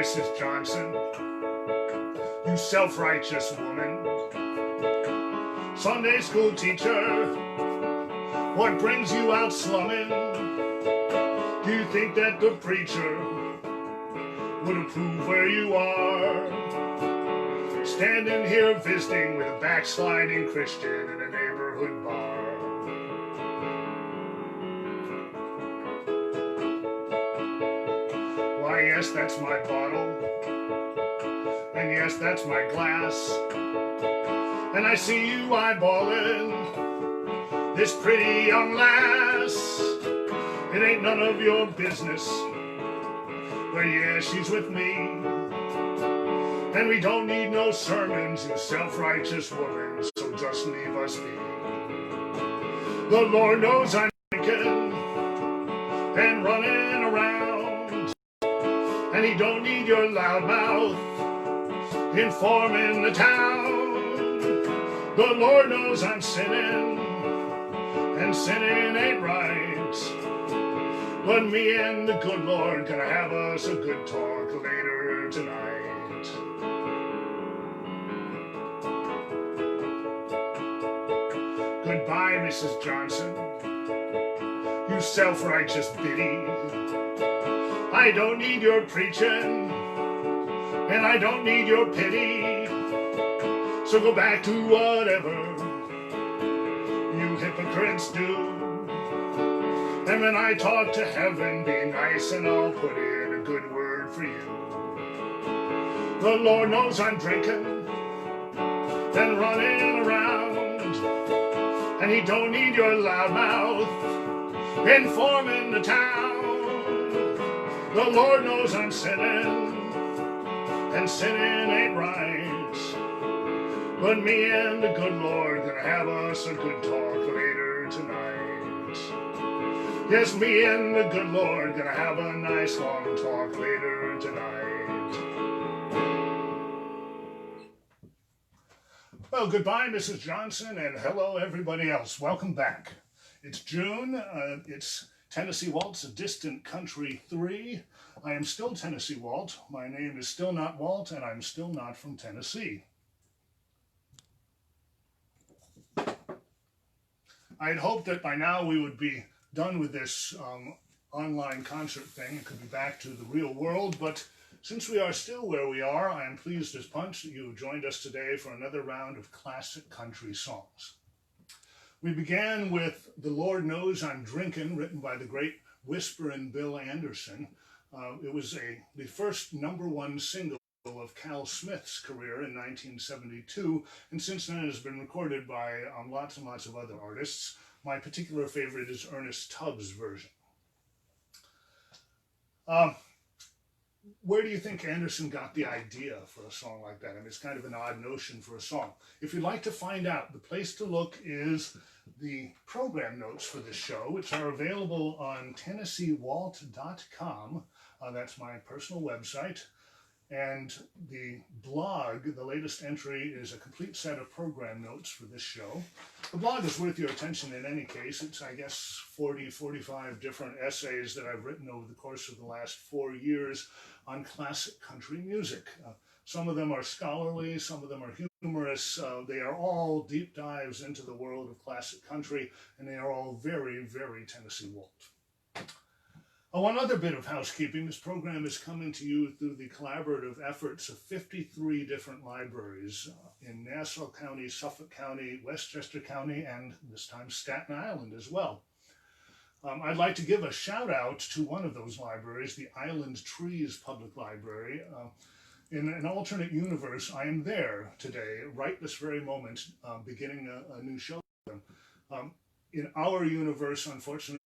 Mrs. Johnson, you self-righteous woman. Sunday school teacher, what brings you out slumming? Do you think that the preacher would approve where you are? Standing here visiting with a backsliding Christian in a neighborhood bar. Why, yes, that's my bottle. And yes, that's my glass. And I see you eyeballing this pretty young lass. It ain't none of your business. But yeah, she's with me. And we don't need no sermons, you self-righteous woman, so just leave us be. The Lord knows I'm drinking and running around, and he don't need your loud mouth informing the town. The Lord knows I'm sinning, and sinning ain't right. But me and the good Lord gonna have us a good talk later tonight. Goodbye, Mrs. Johnson, you self-righteous biddy. I don't need your preaching, and I don't need your pity. So go back to whatever you hypocrites do. And when I talk to heaven, be nice and I'll put in a good word for you. The Lord knows I'm drinking and running around, and he don't need your loud mouth informing the town. The Lord knows I'm sinning, and sinning ain't right. But me and the good Lord gonna have us a good talk later tonight. Yes, me and the good Lord gonna have a nice long talk later tonight. Well, goodbye, Mrs. Johnson, and hello, everybody else. Welcome back. It's June. It's Tennessee Walt's A Distant Country 3. I am still Tennessee Walt. My name is still not Walt, and I'm still not from Tennessee. I had hoped that by now we would be done with this online concert thing and could be back to the real world, but since we are still where we are, I am pleased as punch that you have joined us today for another round of classic country songs. We began with The Lord Knows I'm Drinkin', written by the great Whisperin' Bill Anderson. It was the first #1 single of Cal Smith's career in 1972, and since then it has been recorded by lots and lots of other artists. My particular favorite is Ernest Tubbs' version. Where do you think Anderson got the idea for a song like that? I mean, it's kind of an odd notion for a song. If you'd like to find out, the place to look is the program notes for this show, which are available on TennesseeWalt.com. That's my personal website. And the blog, the latest entry, is a complete set of program notes for this show. The blog is worth your attention in any case. It's, I guess, 45 different essays that I've written over the course of the last 4 years on classic country music. Some of them are scholarly, some of them are humorous. They are all deep dives into the world of classic country, and they are all very, very Tennessee Walt. One other bit of housekeeping. This program is coming to you through the collaborative efforts of 53 different libraries in Nassau County, Suffolk County, Westchester County, and this time Staten Island as well. I'd like to give a shout out to one of those libraries, the Island Trees Public Library. In an alternate universe, I am there today, right this very moment, beginning a new show with them. In our universe, unfortunately,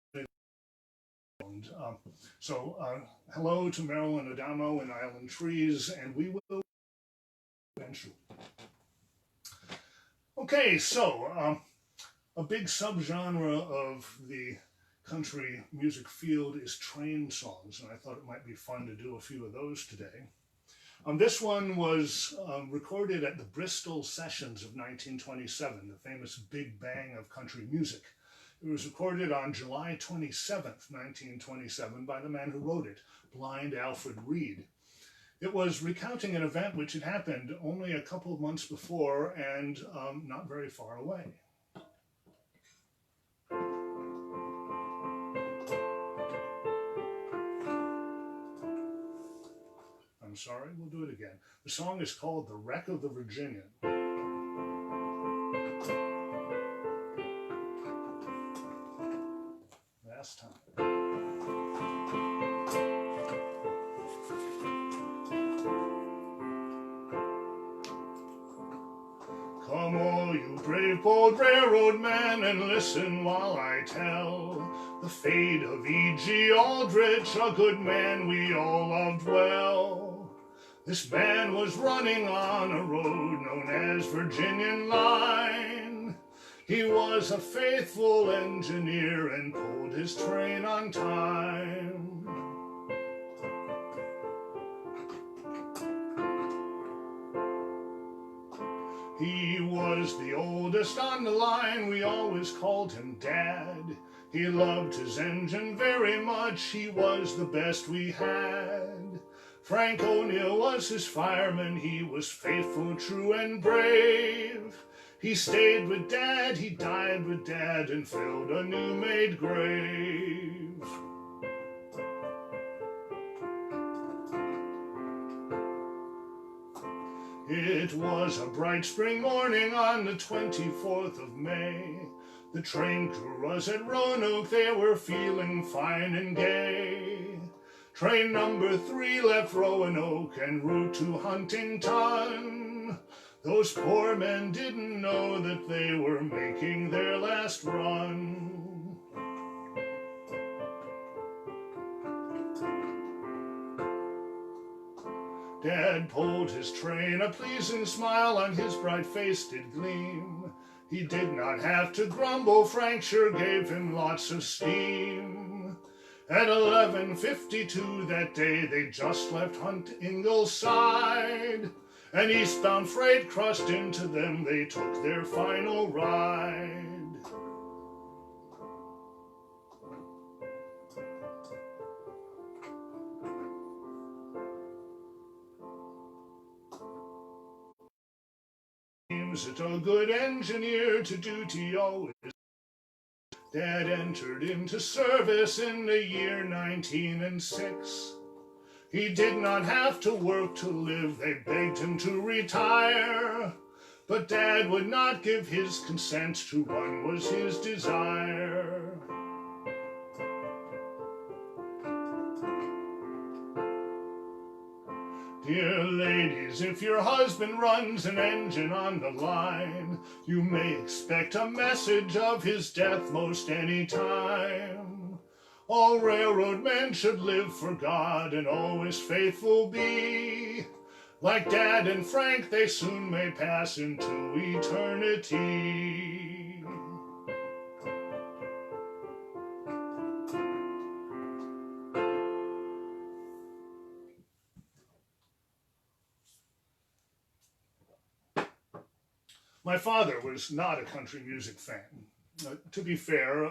hello to Merle and Adamo and Island Trees, and we will eventually. Okay, so a big subgenre of the country music field is train songs, and I thought it might be fun to do a few of those today. This one was recorded at the Bristol Sessions of 1927, the famous Big Bang of country music. It was recorded on July 27th, 1927, by the man who wrote it, Blind Alfred Reed. It was recounting an event which had happened only a couple of months before and not very far away. I'm sorry, we'll do it again. The song is called The Wreck of the Virginian. Last time. Come all you brave bold railroad men and listen while I tell the fate of E.G. Aldrich, a good man we all loved well. This man was running on a road known as Virginian Line. He was a faithful engineer and pulled his train on time. He was the oldest on the line, we always called him Dad. He loved his engine very much, he was the best we had. Frank O'Neill was his fireman, he was faithful, true, and brave. He stayed with Dad, he died with Dad, and filled a new-made grave. It was a bright spring morning on the 24th of May. The train crew was at Roanoke, they were feeling fine and gay. Train number 3 left Roanoke en route to Huntington. Those poor men didn't know that they were making their last run. Dad pulled his train, a pleasing smile on his bright face did gleam. He did not have to grumble, Frank sure gave him lots of steam. At 11:52 that day they just left Ingleside. An eastbound freight crushed into them, they took their final ride. It's a good engineer to duty always. Dad entered into service in the year 1906. He did not have to work to live, they begged him to retire. But Dad would not give his consent, to run was his desire. Dear ladies, if your husband runs an engine on the line, you may expect a message of his death most any time. All railroad men should live for God and always faithful be. Like Dad and Frank, they soon may pass into eternity. My father was not a country music fan. To be fair,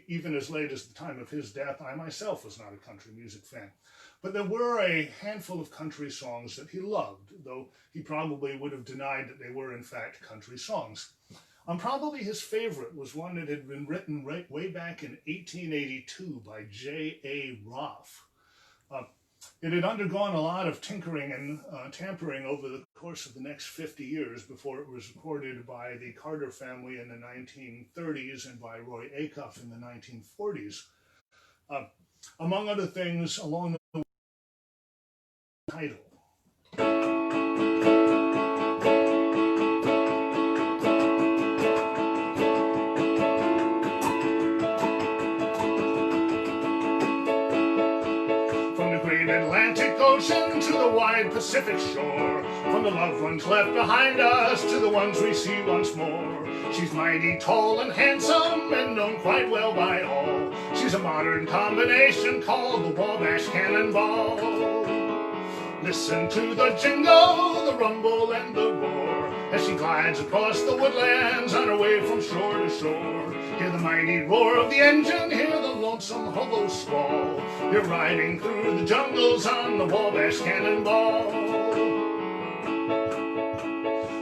even as late as the time of his death, I myself was not a country music fan. But there were a handful of country songs that he loved, though he probably would have denied that they were in fact country songs. Probably his favorite was one that had been written way back in 1882 by J.A. Roth. It had undergone a lot of tinkering and tampering over the course of the next 50 years before it was recorded by the Carter family in the 1930s and by Roy Acuff in the 1940s. Among other things, along the title. Ocean to the wide Pacific shore, from the loved ones left behind us to the ones we see once more. She's mighty tall and handsome and known quite well by all. She's a modern combination called the Wabash Cannonball. Listen to the jingle, the rumble, and the roar. as she glides across the woodlands on her way from shore to shore. Hear the mighty roar of the engine, hear the lonesome hobo squall. You're riding through the jungles on the Wabash Cannonball.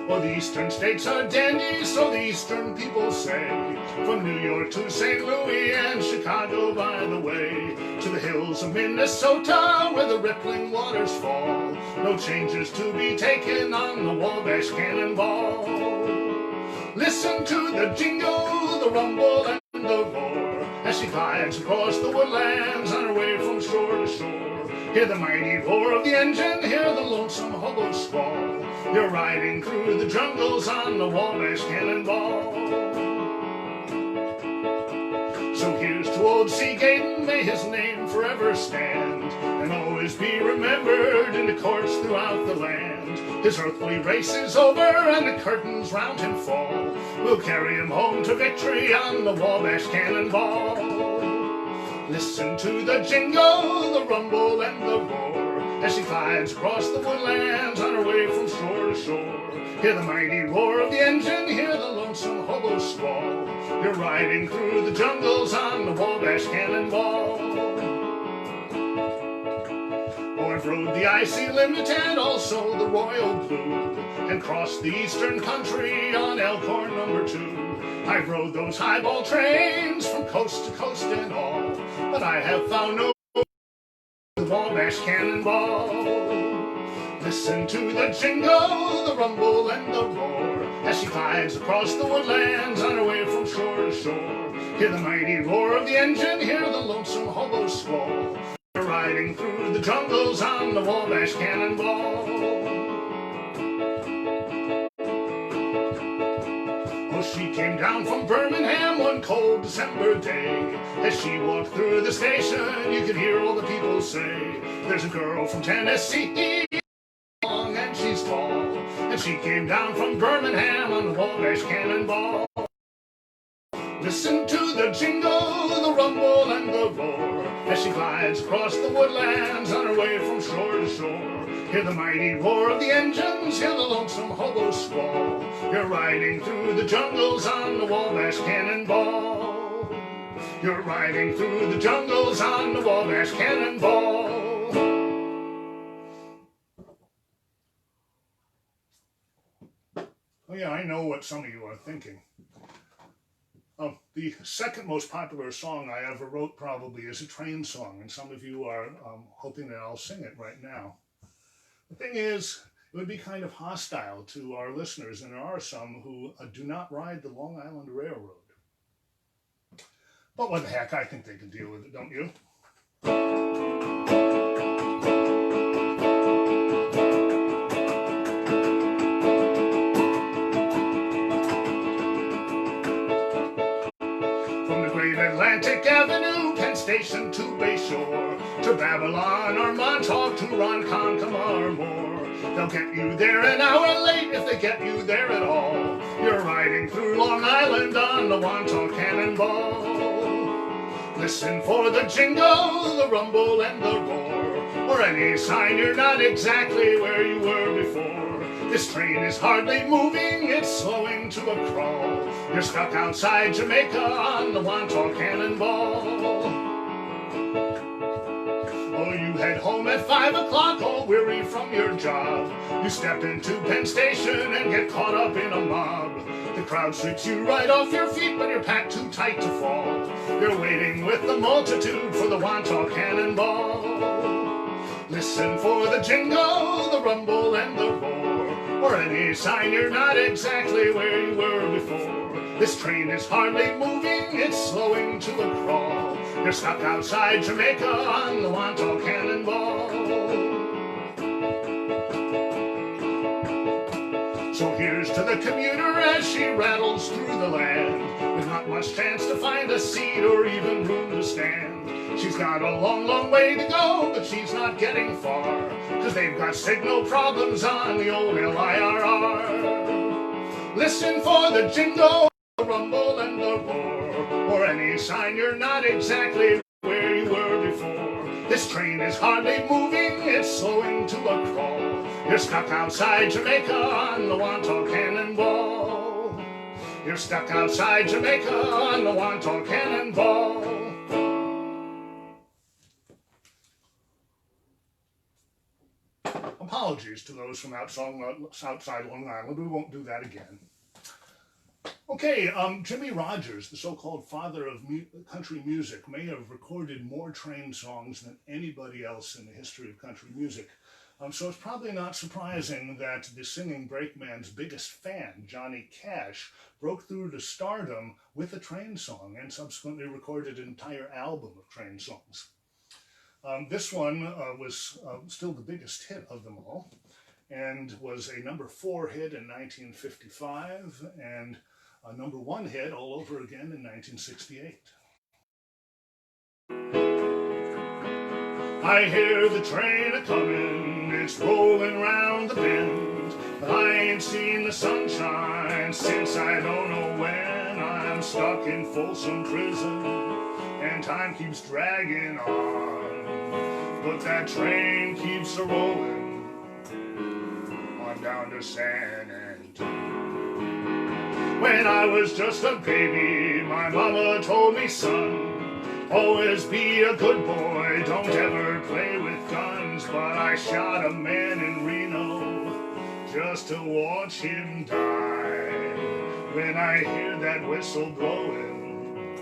Oh, the eastern states are dandy, so the eastern people say. From New York to St. Louis and Chicago by the way. To the hills of Minnesota where the rippling waters fall. No changes to be taken on the Wabash Cannonball. Listen to the jingle, the rumble and the roar, as she glides across the woodlands on her way from shore to shore. Hear the mighty roar of the engine, hear the lonesome hobo squall. You're riding through the jungles on the Wabash Cannonball. So here's to old Seagaten, may his name forever stand, and always be remembered in the courts throughout the land. His earthly race is over and the curtains round him fall. We'll carry him home to victory on the Wabash Cannonball. Listen to the jingle, the rumble and the roar, as she glides across the woodlands on her way from shore to shore. Hear the mighty roar of the engine, hear the lonesome hobo squall. You're riding through the jungles on the Wabash Cannonball. Oh, I've rode the icy Limited, also the Royal Blue, and crossed the eastern country on Elkhorn #2. I've rode those highball trains from coast to coast and all, but I have found no the Wabash Cannonball. Listen to the jingle, the rumble and the roar, as she glides across the woodlands on her way from shore to shore. Hear the mighty roar of the engine, hear the lonesome hobo squall. You're riding through the jungles on the Wabash Cannonball. Oh, she came down from Birmingham one cold December day. As she walked through the station, you could hear all the people say, there's a girl from Tennessee, long and she's tall, and she came down from Birmingham on the Wabash Cannonball. Listen to the jingle, the rumble and the roar, as she glides across the woodlands on her way from shore to shore. Hear the mighty roar of the engines, hear the lonesome hobo squall. You're riding through the jungles on the Wabash Cannonball. You're riding through the jungles on the Wabash Cannonball. Oh yeah, I know what some of you are thinking. The second most popular song I ever wrote probably is a train song, and some of you are hoping that I'll sing it right now. The thing is, it would be kind of hostile to our listeners, and there are some who do not ride the Long Island Railroad. But what the heck, I think they can deal with it, don't you? Atlantic Avenue, Penn Station to Bayshore, to Babylon or Montauk, to Ronkonkoma or more. They'll get you there an hour late if they get you there at all. You're riding through Long Island on the Wantagh Cannonball. Listen for the jingle, the rumble and the roar, or any sign you're not exactly where you were before. This train is hardly moving, it's slowing to a crawl. You're stuck outside Jamaica on the Wantagh Cannonball. Oh, you head home at 5 o'clock, all weary from your job. You step into Penn Station and get caught up in a mob. The crowd sweeps you right off your feet, but you're packed too tight to fall. You're waiting with the multitude for the Wantagh Cannonball. Listen for the jingle, the rumble and the roar, or any sign you're not exactly where you were before. This train is hardly moving, it's slowing to a crawl. You're stuck outside Jamaica on the Wantagh Cannonball. So here's to the commuter as she rattles through the land, with not much chance to find a seat or even room to stand. She's got a long, long way to go, but she's not getting far, 'cause they've got signal problems on the old LIRR. Listen for the jingle, the rumble and the roar, or any sign you're not exactly where you were before. This train is hardly moving, it's slowing to a crawl. You're stuck outside Jamaica on the Wantagh Cannonball. You're stuck outside Jamaica on the Wantagh Cannonball. Apologies to those from outside Long Island. We won't do that again. Okay, Jimmie Rodgers, the so-called father of country music, may have recorded more train songs than anybody else in the history of country music. So it's probably not surprising that the singing brakeman's biggest fan, Johnny Cash, broke through to stardom with a train song and subsequently recorded an entire album of train songs. This one was still the biggest hit of them all and was a number 4 hit in 1955 and a number 1 hit all over again in 1968. I hear the train a-comin', it's rolling round the bend, but I ain't seen the sunshine since I don't know when. I'm stuck in Folsom Prison, and time keeps dragging on, but that train keeps a-rolling on down to San Antonio. When I was just a baby, my mama told me, son, always be a good boy, don't ever play with guns. But I shot a man in Reno just to watch him die. When I hear that whistle blowing,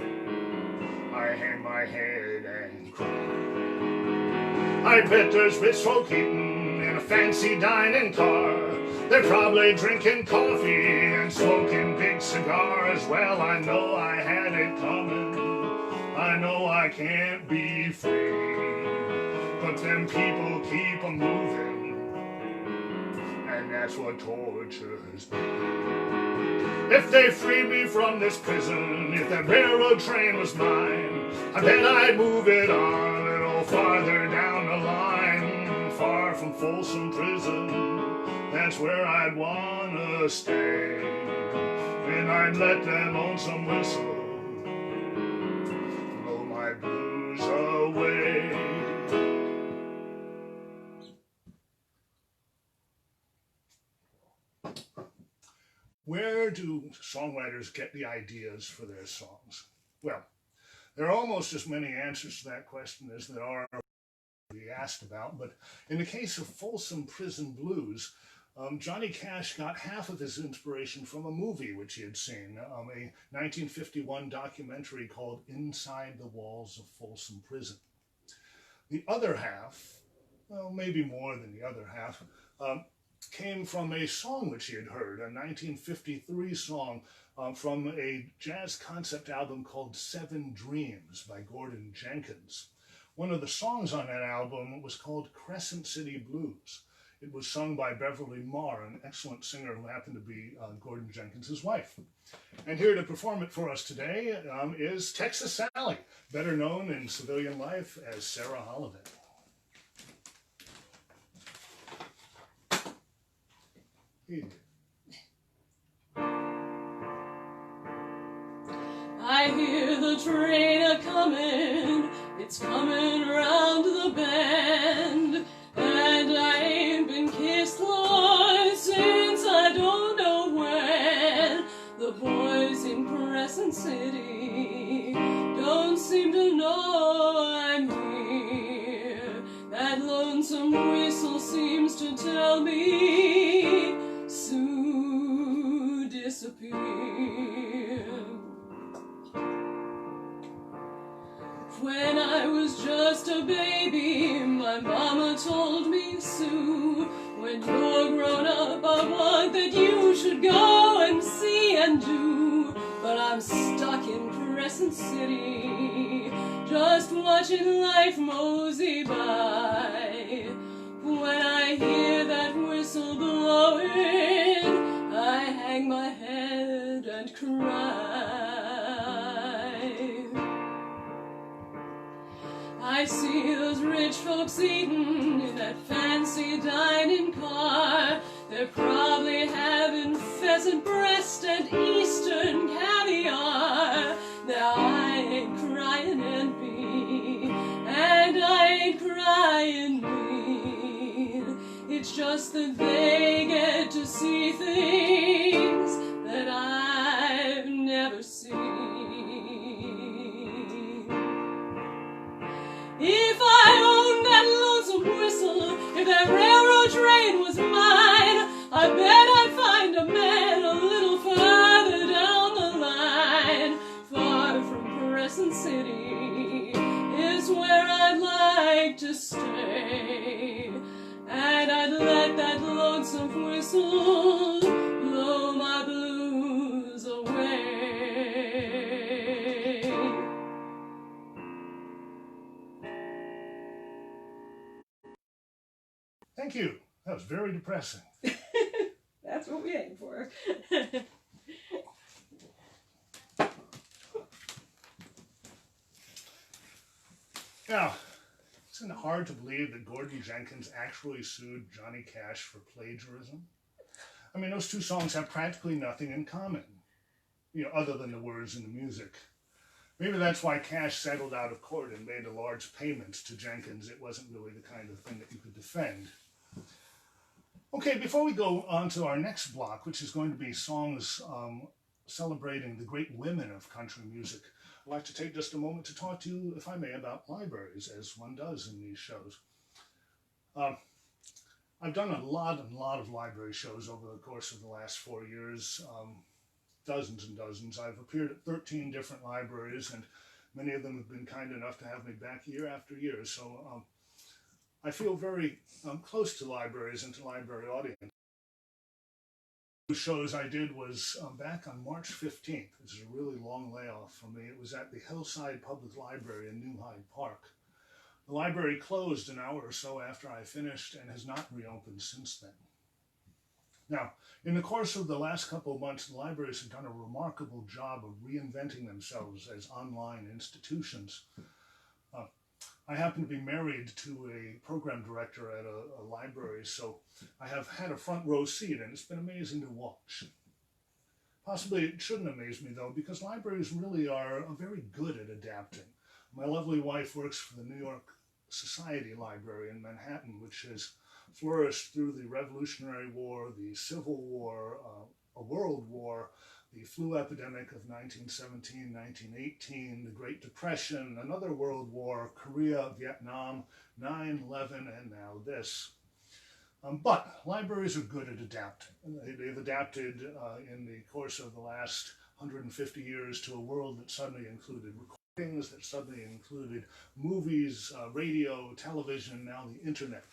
I hang my head and cry. I bet there's rich folk eating in a fancy dining car. They're probably drinking coffee and smoking big cigars. Well, I know I had it coming. I know I can't be free. But them people keep a-moving, and that's what tortures me. If they freed me from this prison, if that railroad train was mine, I bet I'd move it on a little farther down the line, far from Folsom Prison. That's where I'd wanna stay, and I'd let that lonesome whistle blow my blues away. Where do songwriters get the ideas for their songs? Well, there are almost as many answers to that question as there are to be asked about, but in the case of Folsom Prison Blues, Johnny Cash got half of his inspiration from a movie which he had seen, a 1951 documentary called Inside the Walls of Folsom Prison. The other half, well, maybe more than the other half, came from a song which he had heard, a 1953 song from a jazz concept album called 7 Dreams by Gordon Jenkins. One of the songs on that album was called Crescent City Blues. It was sung by Beverly Marr, an excellent singer who happened to be Gordon Jenkins' wife. And here to perform it for us today is Texas Sally, better known in civilian life as Sarah Holiday. I hear the train a-comin', it's comin' round the bend, and I ain't been kissed, Lord, since I don't know when. The boys in Crescent City don't seem to know I'm here. That lonesome whistle seems to tell me Sue disappeared. When I was just a baby, my mama told me, Sue, when you're grown up, I want that you should go and see and do. But I'm stuck in Crescent City, just watching life mosey by. When I hear that whistle blowing, I hang my head and cry. I see those rich folks eating in that fancy dining car. They're probably having pheasant breast and Eastern caviar. Now I ain't crying envy, and I ain't crying mean. It's just that they get to see things that I Thank you. That was very depressing. That's what we aim for. Now, isn't it hard to believe that Gordon Jenkins actually sued Johnny Cash for plagiarism? I mean, those two songs have practically nothing in common, other than the words and the music. Maybe that's why Cash settled out of court and made a large payment to Jenkins. It wasn't really the kind of thing that you could defend. Okay, before we go on to our next block, which is going to be songs celebrating the great women of country music, I'd like to take just a moment to talk to you, if I may, about libraries, as one does in these shows. I've done a lot of library shows over the course of the last 4 years, dozens and dozens. I've appeared at 13 different libraries, and many of them have been kind enough to have me back year after year. So I feel very close to libraries and to library audience. The shows I did was back on March 15th, which is a really long layoff for me. It was at the Hillside Public Library in New Hyde Park. The library closed an hour or so after I finished and has not reopened since then. Now, in the course of the last couple of months, the libraries have done a remarkable job of reinventing themselves as online institutions. I happen to be married to a program director at a library, so I have had a front row seat, and it's been amazing to watch. Possibly it shouldn't amaze me, though, because libraries really are very good at adapting. My lovely wife works for the New York Society Library in Manhattan, which has flourished through the Revolutionary War, the Civil War, a World War, the flu epidemic of 1917, 1918, the Great Depression, another World War, Korea, Vietnam, 9/11, and now this. But libraries are good at adapting. They've adapted in the course of the last 150 years to a world that suddenly included recordings, that suddenly included movies, radio, television, now the internet.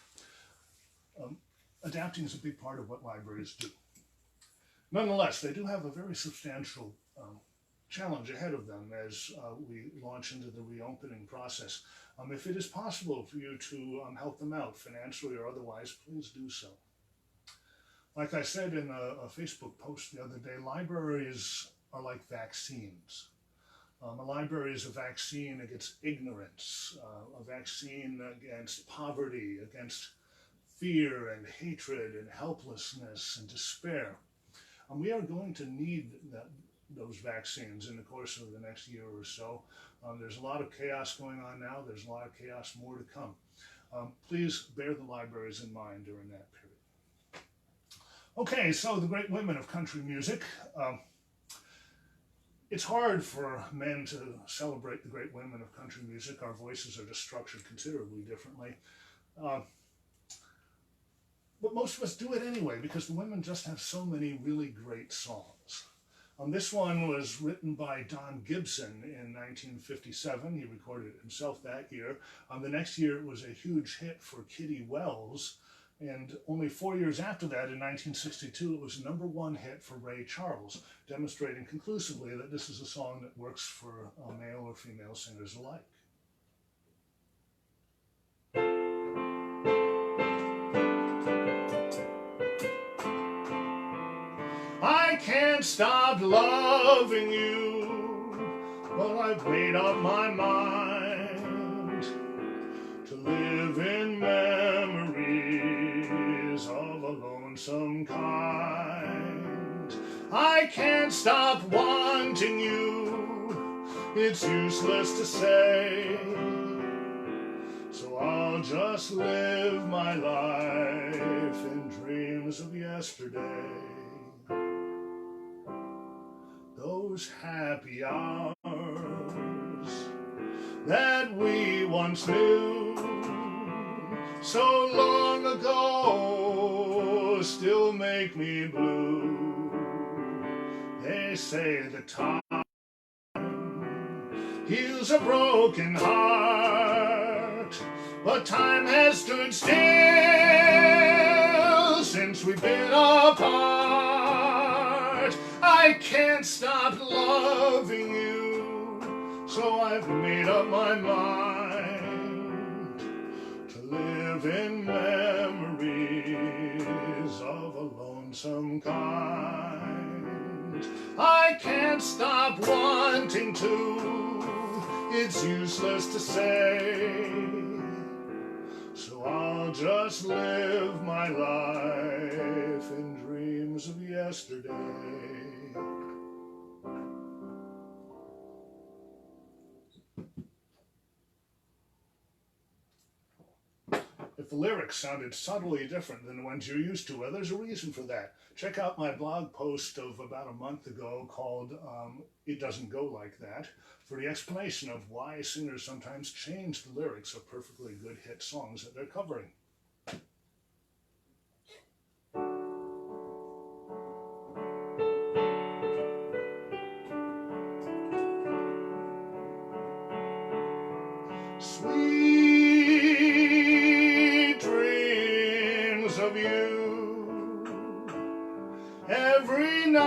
Adapting is a big part of what libraries do. Nonetheless, they do have a very substantial challenge ahead of them as we launch into the reopening process. If it is possible for you to help them out financially or otherwise, please do so. Like I said in a Facebook post the other day, libraries are like vaccines. A library is a vaccine against ignorance, a vaccine against poverty, against fear and hatred and helplessness and despair. We are going to need those vaccines in the course of the next year or so. There's a lot of chaos going on now. There's a lot of chaos more to come. Please bear the libraries in mind during that period. Okay, so the great women of country music. It's hard for men to celebrate the great women of country music. Our voices are just structured considerably differently. But most of us do it anyway because the women just have so many really great songs. This one was written by Don Gibson in 1957. He recorded it himself that year. The next year it was a huge hit for Kitty Wells. And only 4 years after that, in 1962, it was a #1 hit for Ray Charles, demonstrating conclusively that this is a song that works for male or female singers alike. I can't stop loving you, but I've made up my mind to live in memories of a lonesome kind. I can't stop wanting you, it's useless to say, so I'll just live my life in dreams of yesterday. Those happy hours that we once knew so long ago still make me blue. They say the time heals a broken heart, but time has stood still since we've been apart. I can't stop loving you, so I've made up my mind to live in memory some kind. I can't stop wanting to, it's useless to say, so I'll just live my life in dreams of yesterday. If the lyrics sounded subtly different than the ones you're used to, well, there's a reason for that. Check out my blog post of about a month ago called It Doesn't Go Like That for the explanation of why singers sometimes change the lyrics of perfectly good hit songs that they're covering. Sweet dreams of you every night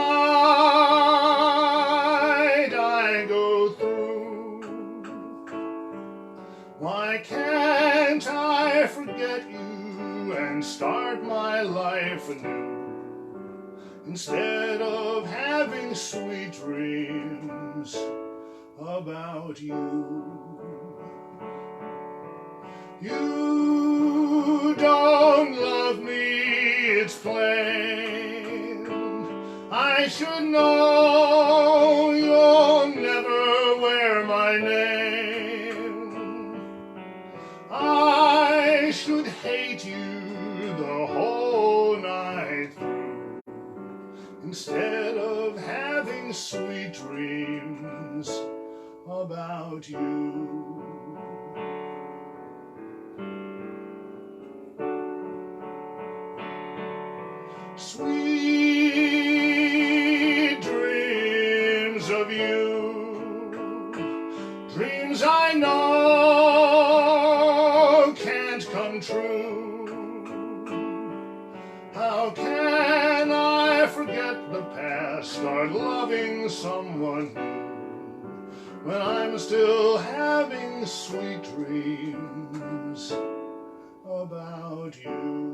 I go through. Why can't I forget you and start my life anew, instead of having sweet dreams about you? You don't love me, it's plain. I should know you'll never wear my name. I should hate you the whole night through, instead of having sweet dreams about you. Sweet dreams of you, dreams I know can't come true. How can I forget the past, start loving someone new, when I'm still having sweet dreams about you?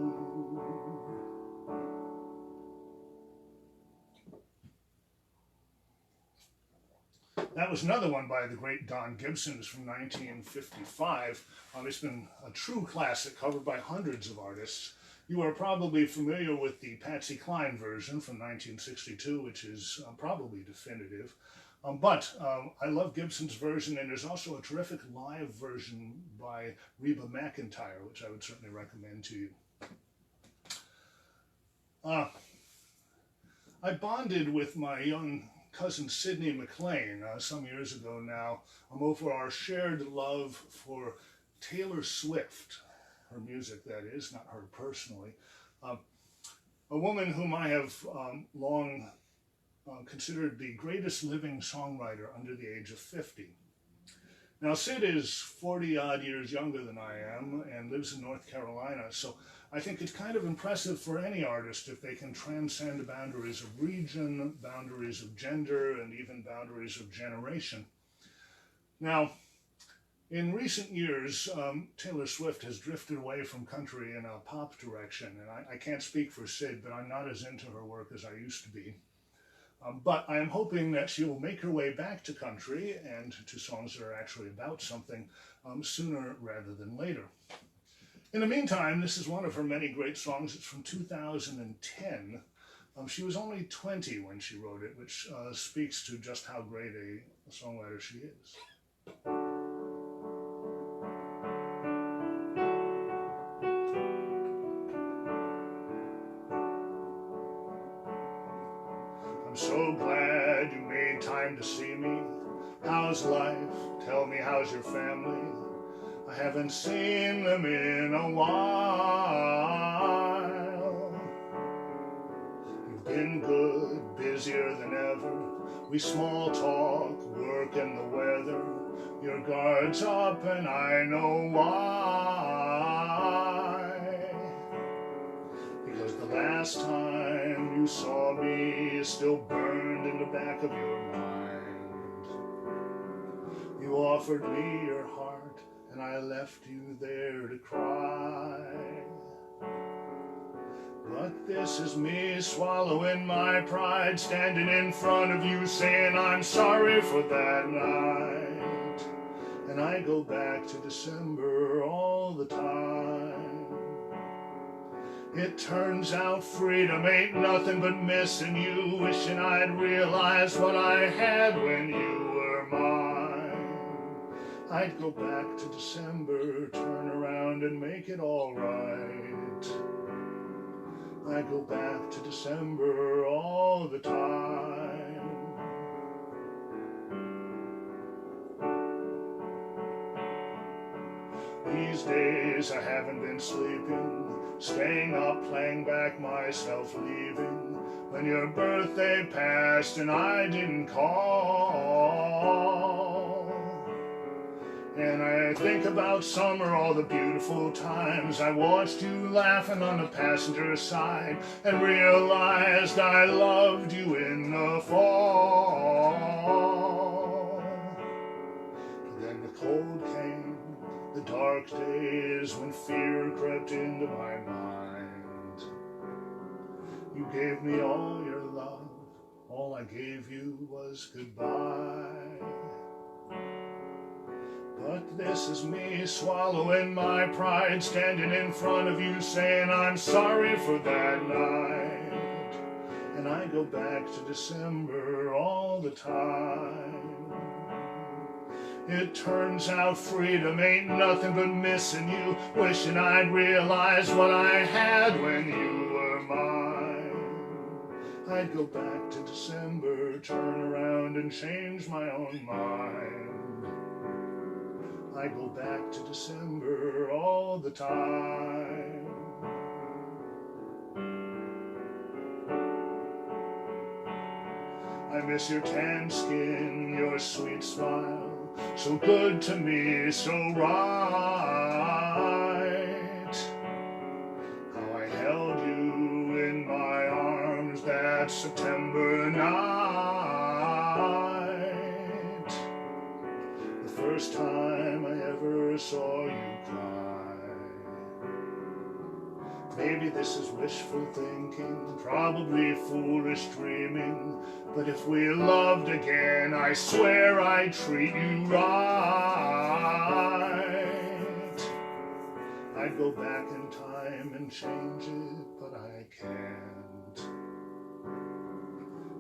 That was another one by the great Don Gibson. It's from 1955. It's been a true classic, covered by hundreds of artists. You are probably familiar with the Patsy Cline version from 1962, which is probably definitive. But I love Gibson's version, and there's also a terrific live version by Reba McEntire, which I would certainly recommend to you. I bonded with my young cousin Sidney McLean some years ago now, over our shared love for Taylor Swift, her music that is, not her personally, a woman whom I have long considered the greatest living songwriter under the age of 50. Now Sid is 40 odd years younger than I am and lives in North Carolina, so I think it's kind of impressive for any artist if they can transcend boundaries of region, boundaries of gender, and even boundaries of generation. Now, in recent years, Taylor Swift has drifted away from country in a pop direction, and I can't speak for Sid, but I'm not as into her work as I used to be. But I am hoping that she will make her way back to country and to songs that are actually about something sooner rather than later. In the meantime, this is one of her many great songs. It's from 2010. She was only 20 when she wrote it, which speaks to just how great a songwriter she is. I'm so glad you made time to see me. How's life? Tell me, how's your family? I haven't seen them in a while. You've been good, busier than ever. We small talk, work and the weather. Your guard's up and I know why. Because the last time you saw me is still burned in the back of your mind. You offered me your heart and I left you there to cry. But this is me swallowing my pride, standing in front of you saying I'm sorry for that night. And I go back to December all the time. It turns out freedom ain't nothing but missing you, wishing I'd realized what I had when you were mine. I'd go back to December, turn around and make it all right. I go back to December all the time. These days I haven't been sleeping, staying up, playing back myself, leaving when your birthday passed and I didn't call. And I think about summer, all the beautiful times I watched you laughing on the passenger side and realized I loved you in the fall. Then the cold came, the dark days when fear crept into my mind. You gave me all your love, all I gave you was goodbye. But this is me swallowing my pride, standing in front of you saying I'm sorry for that night. And I go back to December all the time. It turns out freedom ain't nothing but missing you, wishing I'd realized what I had when you were mine. I'd go back to December, turn around and change my own mind. I go back to December all the time. I miss your tan skin, your sweet smile, so good to me, so right. How I held you in my arms that September night. The first time I ever saw you cry. Maybe this is wishful thinking, probably foolish dreaming, but if we loved again, I swear I'd treat you right. I'd go back in time and change it, but I can't.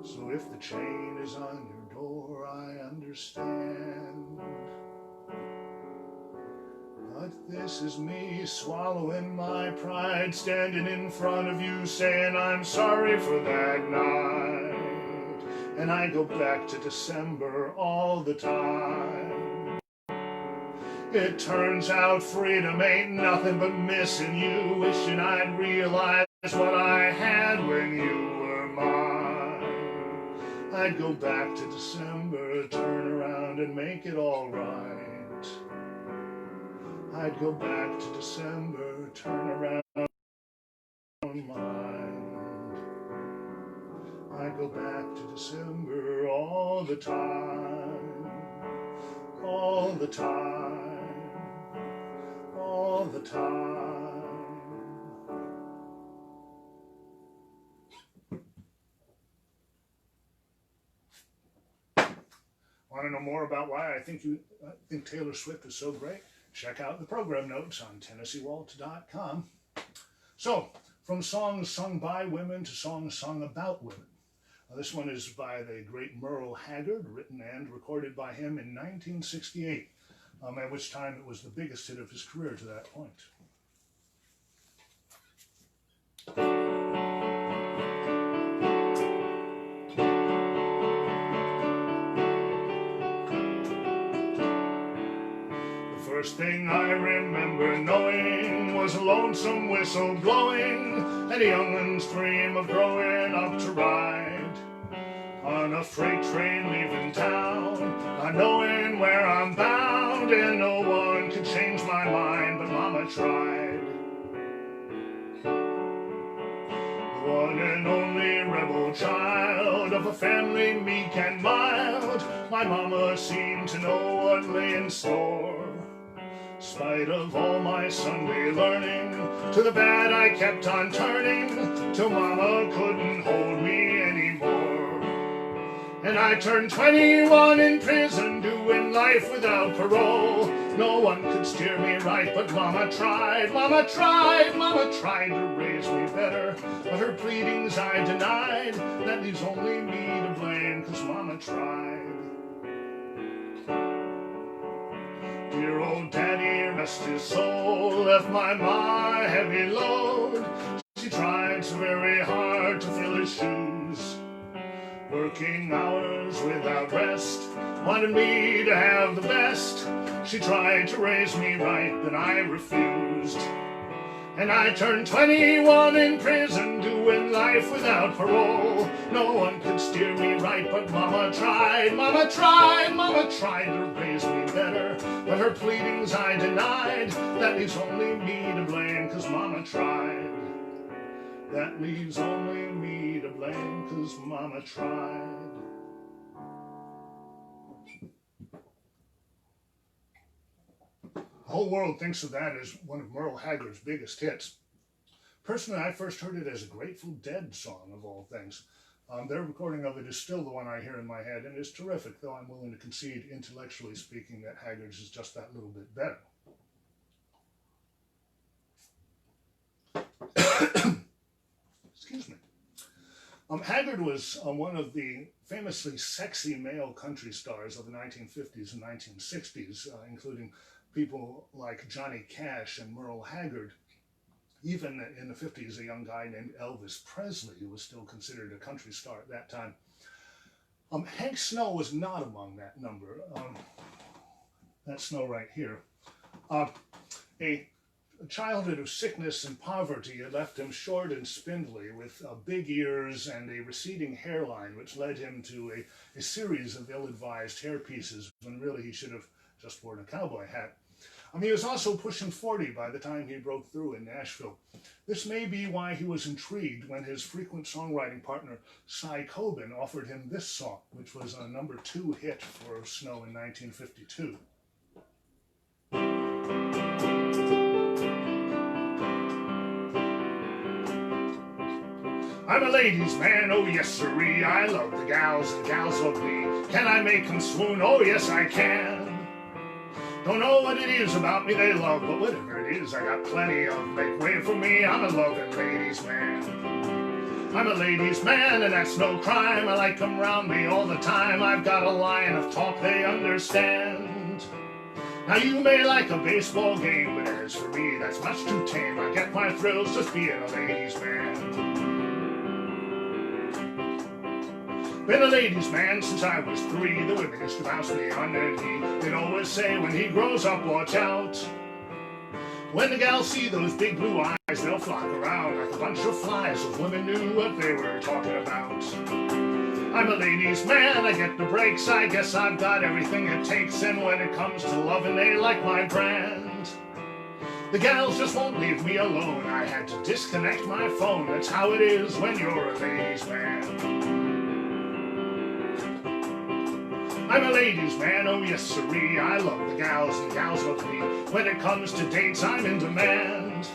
So if the chain is on your door, I understand. But this is me swallowing my pride, standing in front of you saying I'm sorry for that night. And I go back to December all the time. It turns out freedom ain't nothing but missing you, wishing I'd realized what I had when you were mine. I'd go back to December, turn around and make it all right. I'd go back to December, turn around mind. I'd go back to December all the time, all the time, all the time. Want to know more about why I think Taylor Swift is so great? Check out the program notes on TennesseeWalt.com. So, from songs sung by women to songs sung about women. This one is by the great Merle Haggard, written and recorded by him in 1968, at which time it was the biggest hit of his career to that point. First thing I remember knowing was a lonesome whistle blowing and a youngin's dream of growing up to ride on a freight train leaving town, not knowing where I'm bound, and no one could change my mind, but Mama tried. The one and only rebel child of a family meek and mild, my Mama seemed to know what lay in store. spite of all my Sunday learning, to the bad I kept on turning, till Mama couldn't hold me anymore. And I turned 21 in prison, doing life without parole. No one could steer me right, but Mama tried, Mama tried, Mama tried to raise me better. But her pleadings I denied, that leaves only me to blame, 'cause Mama tried. Dear old Daddy, rest his soul, left my Ma a heavy load. She tried so very hard to fill his shoes, working hours without rest, wanted me to have the best. She tried to raise me right, but I refused. And I turned 21 in prison, doing life without parole. No one could steer me right, but Mama tried, Mama tried, Mama tried to raise me better. But her pleadings I denied, that leaves only me to blame, 'cause Mama tried. That leaves only me to blame, 'cause Mama tried. The whole world thinks of that as one of Merle Haggard's biggest hits. Personally, I first heard it as a Grateful Dead song, of all things. Their recording of it is still the one I hear in my head, and it's terrific, though I'm willing to concede, intellectually speaking, that Haggard's is just that little bit better. Excuse me. Haggard was one of the famously sexy male country stars of the 1950s and 1960s, including people like Johnny Cash and Merle Haggard. Even in the 50s, a young guy named Elvis Presley, who was still considered a country star at that time. Hank Snow was not among that number. That Snow right here. A childhood of sickness and poverty had left him short and spindly, with big ears and a receding hairline, which led him to a series of ill-advised hairpieces, when really he should have just worn a cowboy hat. He was also pushing 40 by the time he broke through in Nashville. This may be why he was intrigued when his frequent songwriting partner, Cy Coben, offered him this song, which was a #2 hit for Snow in 1952. I'm a ladies' man, oh yes sirree, I love the gals and gals love me. Can I make them swoon? Oh yes I can. Don't know what it is about me they love, but whatever it is, I got plenty of. Make way for me, I'm a loving ladies' man. I'm a ladies' man, and that's no crime. I like them round me all the time. I've got a line of talk they understand. Now you may like a baseball game, but as for me, that's much too tame. I get my thrills just being a ladies' man. Been a ladies' man since I was 3. The women used to bounce me on their knee. They'd always say, when he grows up, watch out. When the gals see those big blue eyes, they'll flock around like a bunch of flies. If women knew what they were talking about. I'm a ladies' man, I get the breaks. I guess I've got everything it takes. And when it comes to loving, they like my brand. The gals just won't leave me alone. I had to disconnect my phone. That's how it is when you're a ladies' man. I'm a ladies' man, oh yes sirree, I love the gals and gals love me. When it comes to dates, I'm in demand.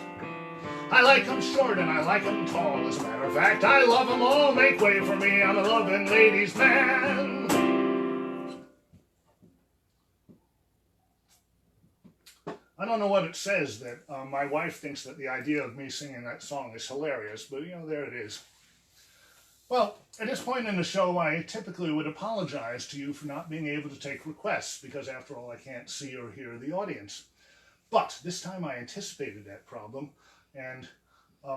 I like them short and I like them tall. As a matter of fact, I love them all. Make way for me, I'm a loving ladies' man. I don't know what it says that my wife thinks that the idea of me singing that song is hilarious, but there it is. Well, at this point in the show, I typically would apologize to you for not being able to take requests, because after all, I can't see or hear the audience. But this time I anticipated that problem, and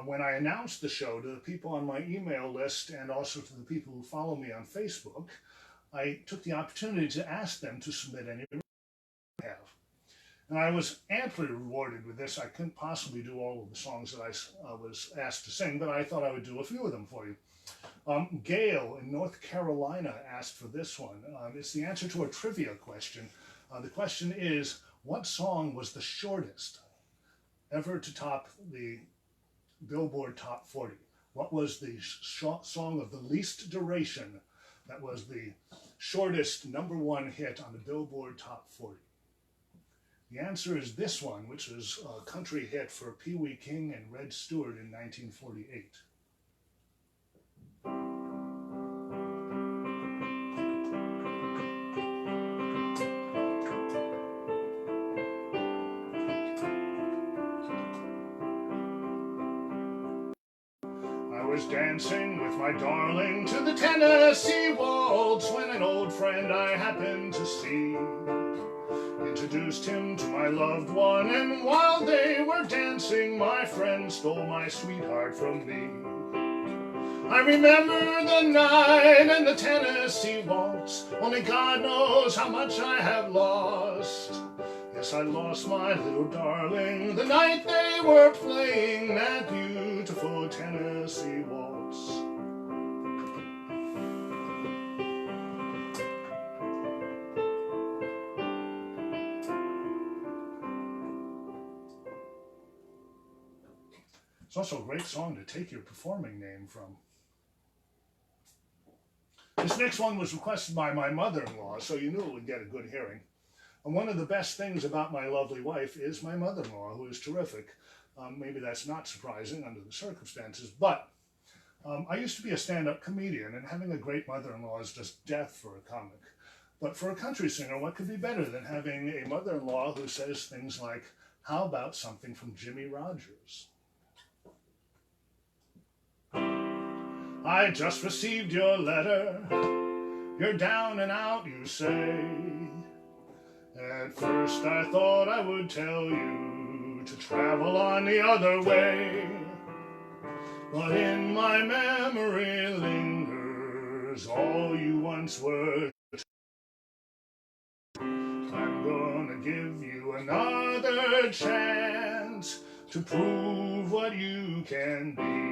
when I announced the show to the people on my email list and also to the people who follow me on Facebook, I took the opportunity to ask them to submit any requests they have. And I was amply rewarded with this. I couldn't possibly do all of the songs that I was asked to sing, but I thought I would do a few of them for you. Gail in North Carolina asked for this one. It's the answer to a trivia question. The question is, what song was the shortest ever to top the Billboard Top 40? What was the song of the least duration that was the shortest #1 hit on the Billboard Top 40? The answer is this one, which was a country hit for Pee Wee King and Red Stewart in 1948. I was dancing with my darling to the Tennessee waltz when an old friend I happened to see introduced him to my loved one, and while they were dancing, my friend stole my sweetheart from me. I remember the night and the Tennessee waltz, only God knows how much I have lost. Yes, I lost my little darling the night they were playing that beautiful Tennessee waltz. It's also a great song to take your performing name from. This next one was requested by my mother-in-law, so you knew it would get a good hearing. And one of the best things about my lovely wife is my mother-in-law, who is terrific. Maybe that's not surprising under the circumstances, but I used to be a stand-up comedian, and having a great mother-in-law is just death for a comic. But for a country singer, what could be better than having a mother-in-law who says things like, "How about something from Jimmie Rogers?" I just received your letter, you're down and out, you say. At first I thought I would tell you to travel on the other way, but in my memory lingers all you once were. I'm gonna give you another chance to prove what you can be.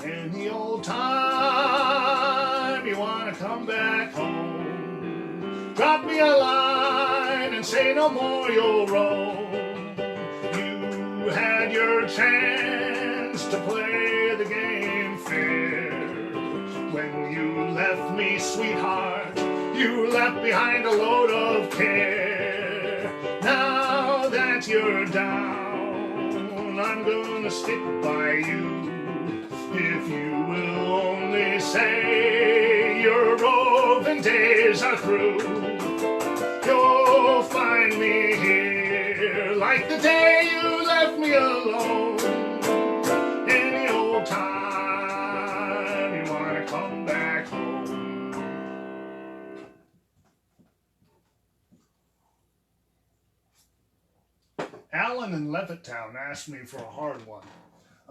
Any old time you wanna come back home, drop me a line and say no more you'll roam. You had your chance to play the game fair. When you left me, sweetheart, you left behind a load of care. Now that you're down, I'm gonna stick by you. If you will only say your roving days are through, you'll find me here like the day you left me alone. Any old time you wanna come back home. Alan in Levittown asked me for a hard one.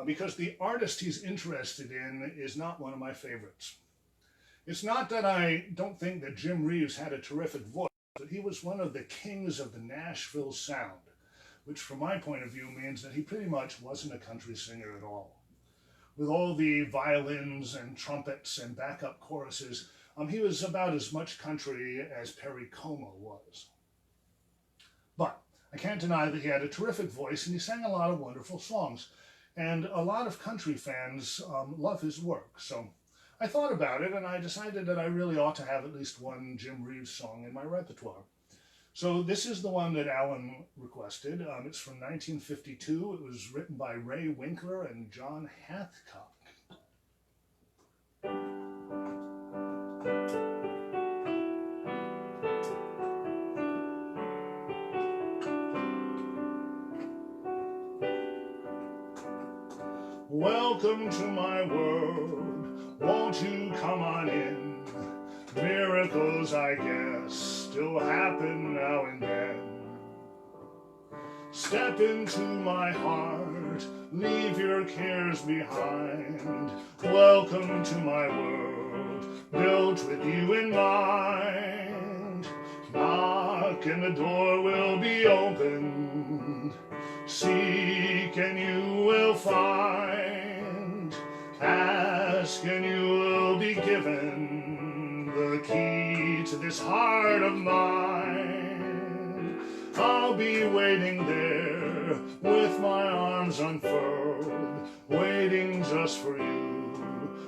Because the artist he's interested in is not one of my favorites. It's not that I don't think that Jim Reeves had a terrific voice, but he was one of the kings of the Nashville sound, which from my point of view means that he pretty much wasn't a country singer at all. With all the violins and trumpets and backup choruses, he was about as much country as Perry Como was. But I can't deny that he had a terrific voice and he sang a lot of wonderful songs. And a lot of country fans love his work. So I thought about it and I decided that I really ought to have at least one Jim Reeves song in my repertoire. So this is the one that Alan requested. It's from 1952. It was written by Ray Winkler and John Hathcock. Welcome to my world, won't you come on in? Miracles, I guess, still happen now and then. Step into my heart, leave your cares behind. Welcome to my world, built with you in mind. Knock and the door will be opened. Seek and you will find. Ask and you will be given the key to this heart of mine. I'll be waiting there with my arms unfurled, waiting just for you.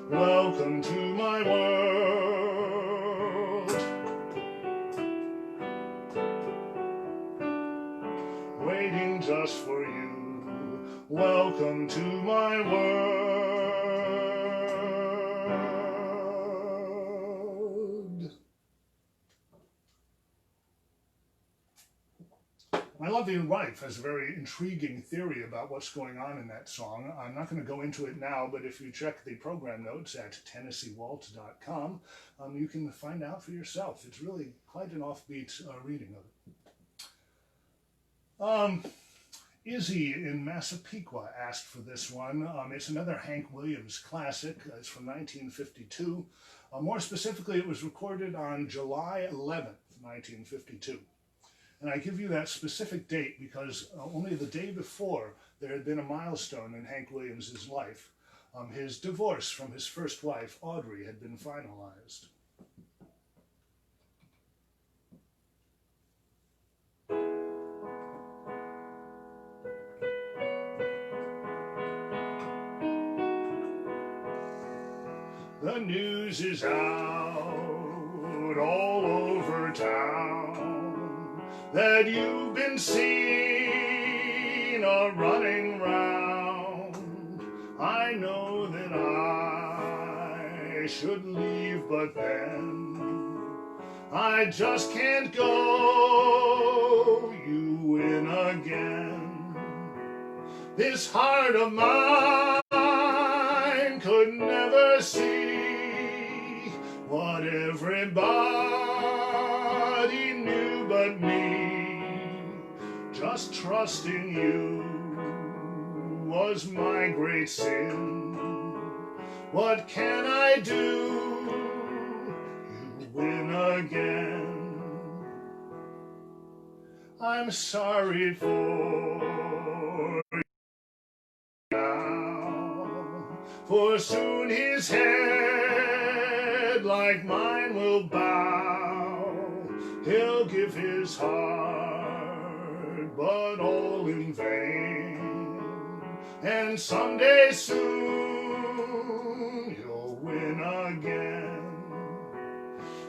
Welcome to my world. welcome to my world. My lovely wife has a very intriguing theory about what's going on in that song. I'm not going to go into it now, but if you check the program notes at TennesseeWalt.com, you can find out for yourself. It's really quite an offbeat reading of it. Izzy in Massapequa asked for this one. It's another Hank Williams classic. It's from 1952. More specifically, it was recorded on July 11th, 1952. And I give you that specific date because only the day before there had been a milestone in Hank Williams' life. His divorce from his first wife, Audrey, had been finalized. The news is out all over town that you've been seen running round. I know that I should leave, but then I just can't go. You win again. This heart of mine could never see what everybody knew but me. Just trusting you was my great sin. What can I do? You win again. I'm sorry for now, for soon his head like mine will bow. He'll give his heart, but all in vain. And someday soon you'll win again.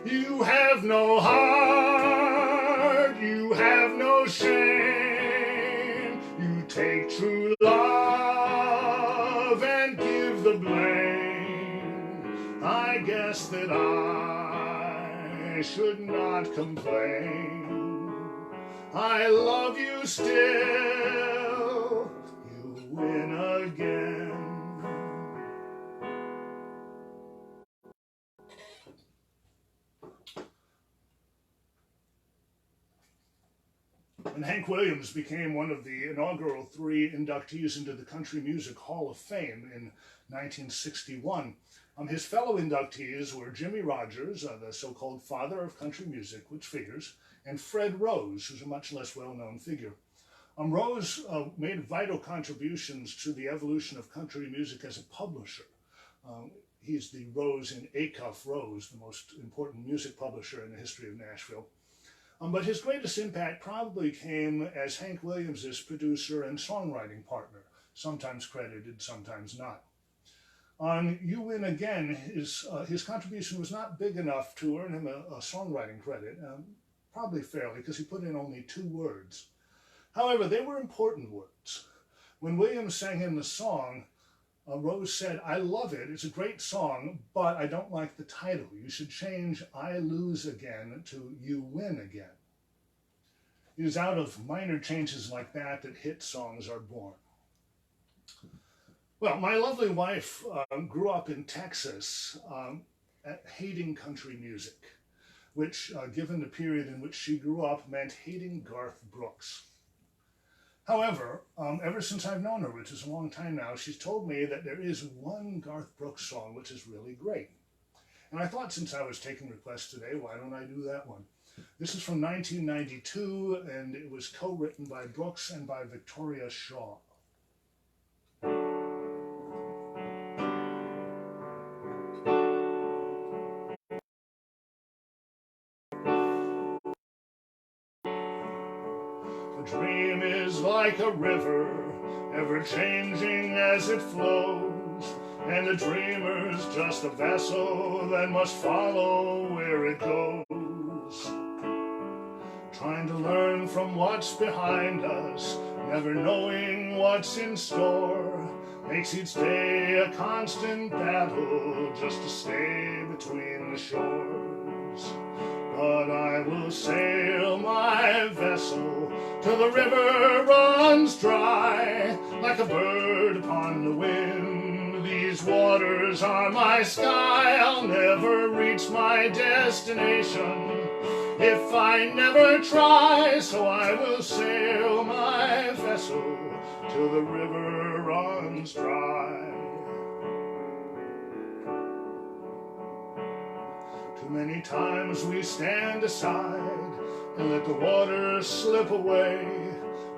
You have no heart, you have no shame. You take true love and give the blame. I guess that I should not complain. I love you still. You win again. When Hank Williams became one of the inaugural 3 inductees into the Country Music Hall of Fame in 1961, his fellow inductees were Jimmy Rogers, the so-called father of country music, which figures, and Fred Rose, who's a much less well-known figure. Rose made vital contributions to the evolution of country music as a publisher. He's the Rose in Acuff Rose, the most important music publisher in the history of Nashville. But his greatest impact probably came as Hank Williams' producer and songwriting partner, sometimes credited, sometimes not. On You Win Again, his contribution was not big enough to earn him a songwriting credit, probably fairly, because he put in only 2 words. However, they were important words. When Williams sang him the song, Rose said, "I love it, it's a great song, but I don't like the title. You should change I Lose Again to You Win Again." It is out of minor changes like that that hit songs are born. Well, my lovely wife grew up in Texas hating country music, which, given the period in which she grew up, meant hating Garth Brooks. However, ever since I've known her, which is a long time now, she's told me that there is one Garth Brooks song which is really great. And I thought, since I was taking requests today, why don't I do that one? This is from 1992, and it was co-written by Brooks and by Victoria Shaw. A dream is like a river, ever changing as it flows, and the dreamer's just a vessel that must follow where it goes. trying to learn from what's behind us, never knowing what's in store, makes each day a constant battle just to stay between the shores. But I will sail my vessel till the river runs dry, like a bird upon the wind. These waters are my sky, I'll never reach my destination if I never try, so I will sail my vessel till the river runs dry. Too many times we stand aside and let the water slip away.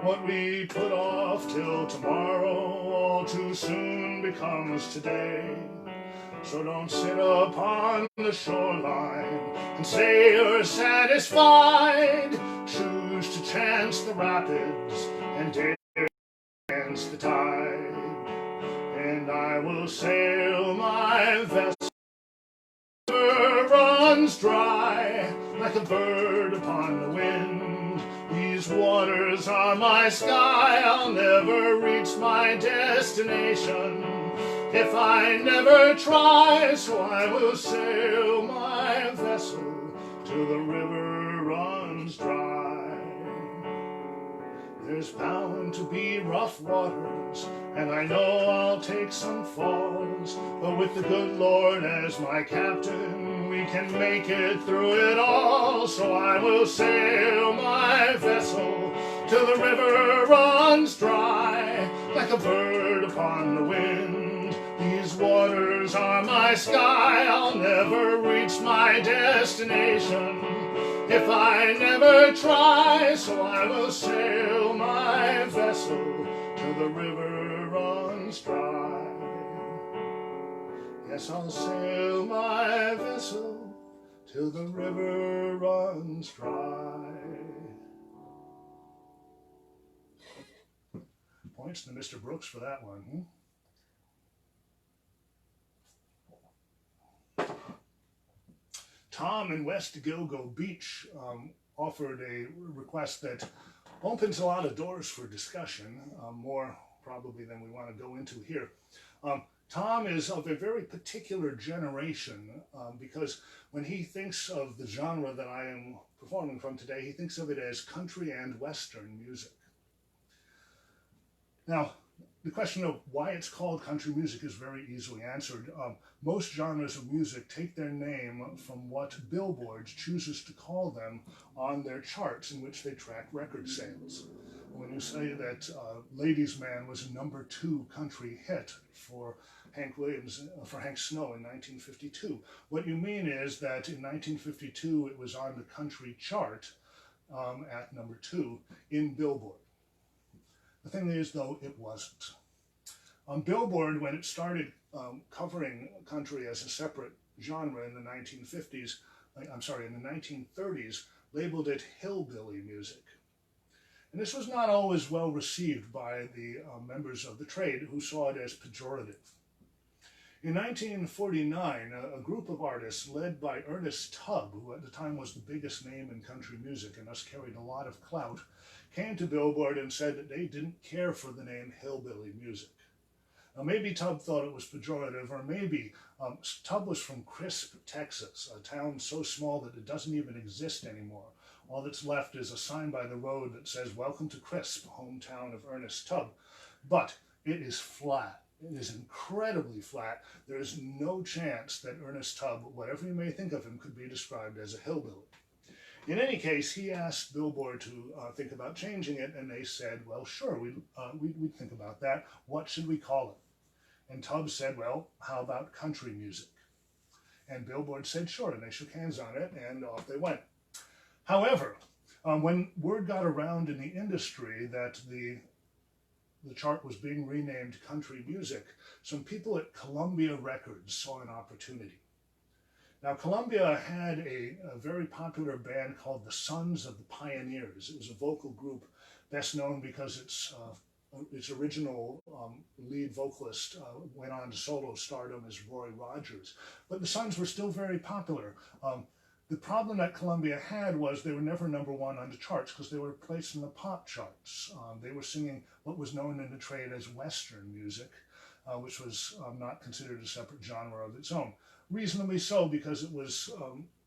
What we put off till tomorrow all too soon becomes today. So don't sit upon the shoreline and say you're satisfied. Choose to chance the rapids and dare against the tide. And I will sail my vessel till the river runs dry, like a bird upon the wind. These waters are my sky, I'll never reach my destination if I never try, so I will sail my vessel till the river runs dry. There's bound to be rough waters, and I know I'll take some falls, but with the good Lord as my captain, we can make it through it all. So I will sail my vessel till the river runs dry, like a bird upon the wind. These waters are my sky, I'll never reach my destination if I never try, so I will sail my vessel till the river runs dry. Yes, I'll sail my vessel till the river runs dry. Points to Mr. Brooks for that one. Tom in West Gilgo Beach offered a request that opens a lot of doors for discussion, more probably than we want to go into here. Tom is of a very particular generation because when he thinks of the genre that I am performing from today, he thinks of it as country and western music. Now, the question of why it's called country music is very easily answered. Most genres of music take their name from what Billboard chooses to call them on their charts in which they track record sales. When you say that Ladies Man was a #2 country hit for Hank Snow in 1952, what you mean is that in 1952 it was on the country chart at #2 in Billboard. The thing is, though, it wasn't. Billboard, when it started covering country as a separate genre in the 1930s, labeled it hillbilly music. And this was not always well received by the members of the trade, who saw it as pejorative. In 1949, a group of artists led by Ernest Tubb, who at the time was the biggest name in country music and thus carried a lot of clout, came to Billboard and said that they didn't care for the name hillbilly music. Now, maybe Tubb thought it was pejorative, or maybe Tubb was from Crisp, Texas, a town so small that it doesn't even exist anymore. All that's left is a sign by the road that says, "Welcome to Crisp, hometown of Ernest Tubb." But it is flat. It is incredibly flat. There is no chance that Ernest Tubb, whatever you may think of him, could be described as a hillbilly. In any case, he asked Billboard to think about changing it, and they said, well, sure, we'd think about that. What should we call it? And Tubb said, well, how about country music? And Billboard said, sure, and they shook hands on it, and off they went. However, when word got around in the industry that the chart was being renamed country music, some people at Columbia Records saw an opportunity. Now, Columbia had a very popular band called the Sons of the Pioneers. It was a vocal group best known because its original lead vocalist went on to solo stardom as Roy Rogers. But the Sons were still very popular. The problem that Columbia had was they were never #1 on the charts because they were placed in the pop charts. They were singing what was known in the trade as Western music, which was not considered a separate genre of its own. Reasonably so, because it was